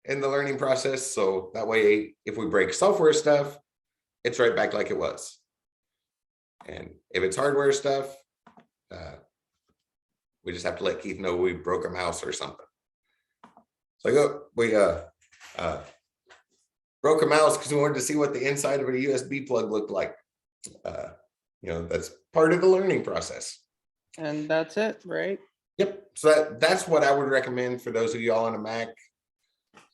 Speaker 2: in the learning process. So that way, if we break software stuff, it's right back like it was. And if it's hardware stuff, we just have to let Keith know we broke a mouse or something. So we broke a mouse because we wanted to see what the inside of a USB plug looked like. That's part of the learning process.
Speaker 3: And that's it, right?
Speaker 2: Yep. So that's what I would recommend for those of y'all on a Mac.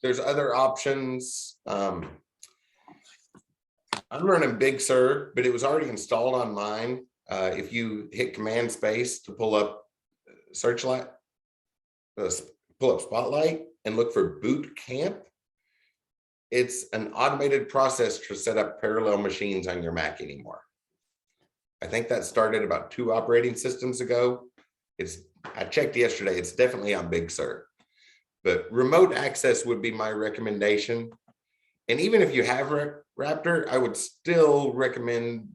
Speaker 2: There's other options. I'm running Big Sur, but it was already installed on mine. If you hit Command Space to pull up Searchlight, pull up Spotlight and look for Boot Camp, it's an automated process to set up parallel machines on your Mac anymore. I think that started about 2 operating systems ago. I checked yesterday, it's definitely on Big Sur. But remote access would be my recommendation. And even if you have Raptor, I would still recommend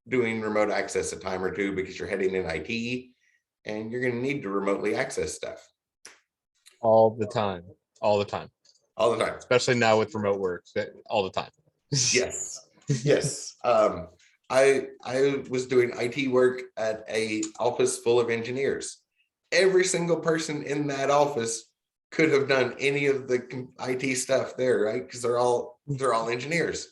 Speaker 2: doing remote access a time or two, because you're heading in IT and you're going to need to remotely access stuff.
Speaker 1: All the time. Especially now with remote work, all the time.
Speaker 2: Yes. Yes. I was doing IT work at a office full of engineers. Every single person in that office could have done any of the IT stuff there, right? Because they're all engineers,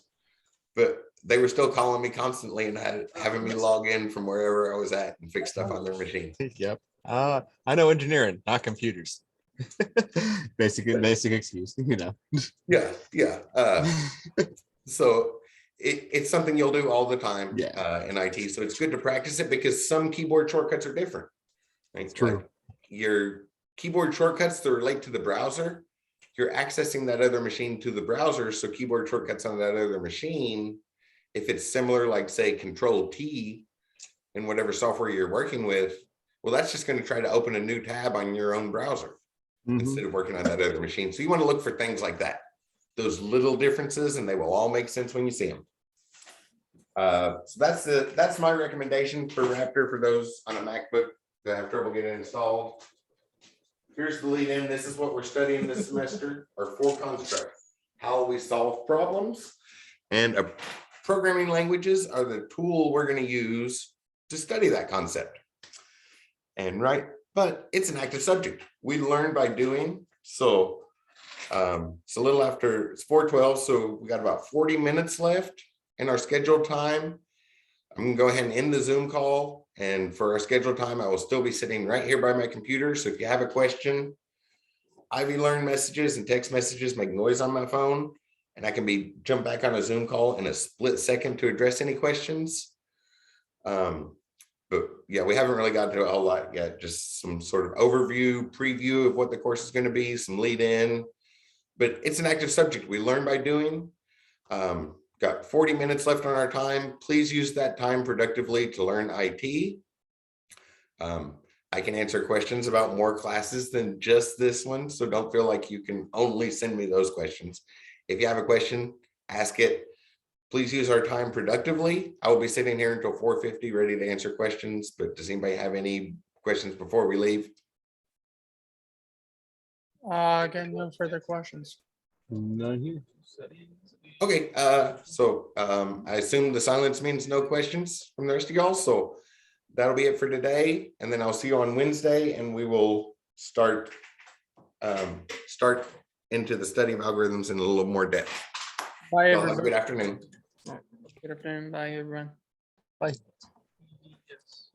Speaker 2: but they were still calling me constantly and having me log in from wherever I was at and fix stuff on their machine.
Speaker 1: Yep. I know engineering, not computers. basic excuse,
Speaker 2: Yeah. So it's something you'll do all the time in IT. So it's good to practice it, because some keyboard shortcuts are different. Right?
Speaker 1: True.
Speaker 2: Like your keyboard shortcuts that relate to the browser, you're accessing that other machine to the browser. So keyboard shortcuts on that other machine, if it's similar, like say Control T in whatever software you're working with, well, that's just going to try to open a new tab on your own browser instead of working on that other machine. So you want to look for things like that, those little differences, and they will all make sense when you see them. So that's my recommendation for Raptor for those on a MacBook that have trouble getting installed. Here's the lead in. This is what we're studying this semester, our 4 constructs. how we solve problems. And programming languages are the tool we're going to use to study that concept. And but it's an active subject. We learn by doing. So it's a little after, it's 4:12, so we got about 40 minutes left in our scheduled time. I'm gonna go ahead and end the Zoom call. And for our scheduled time, I will still be sitting right here by my computer. So if you have a question, Ivy Learn messages and text messages make noise on my phone, and I can jump back on a Zoom call in a split second to address any questions. But yeah, we haven't really got to a whole lot yet, just some sort of overview, preview of what the course is going to be, some lead in, but it's an active subject. We learn by doing. Got 40 minutes left on our time. Please use that time productively to learn IT. I can answer questions about more classes than just this one, so don't feel like you can only send me those questions. If you have a question, ask it. Please use our time productively. I will be sitting here until 4:50 ready to answer questions, but does anybody have any questions before we leave?
Speaker 3: Again, no further questions.
Speaker 1: None here.
Speaker 2: Okay, so I assume the silence means no questions from the rest of y'all, so that'll be it for today, and then I'll see you on Wednesday, and we will start into the study of algorithms in a little more depth.
Speaker 3: Bye,
Speaker 2: Y'all have a
Speaker 3: everybody.
Speaker 2: good afternoon.
Speaker 3: Good afternoon. Bye, everyone.
Speaker 1: Bye.
Speaker 3: Yes.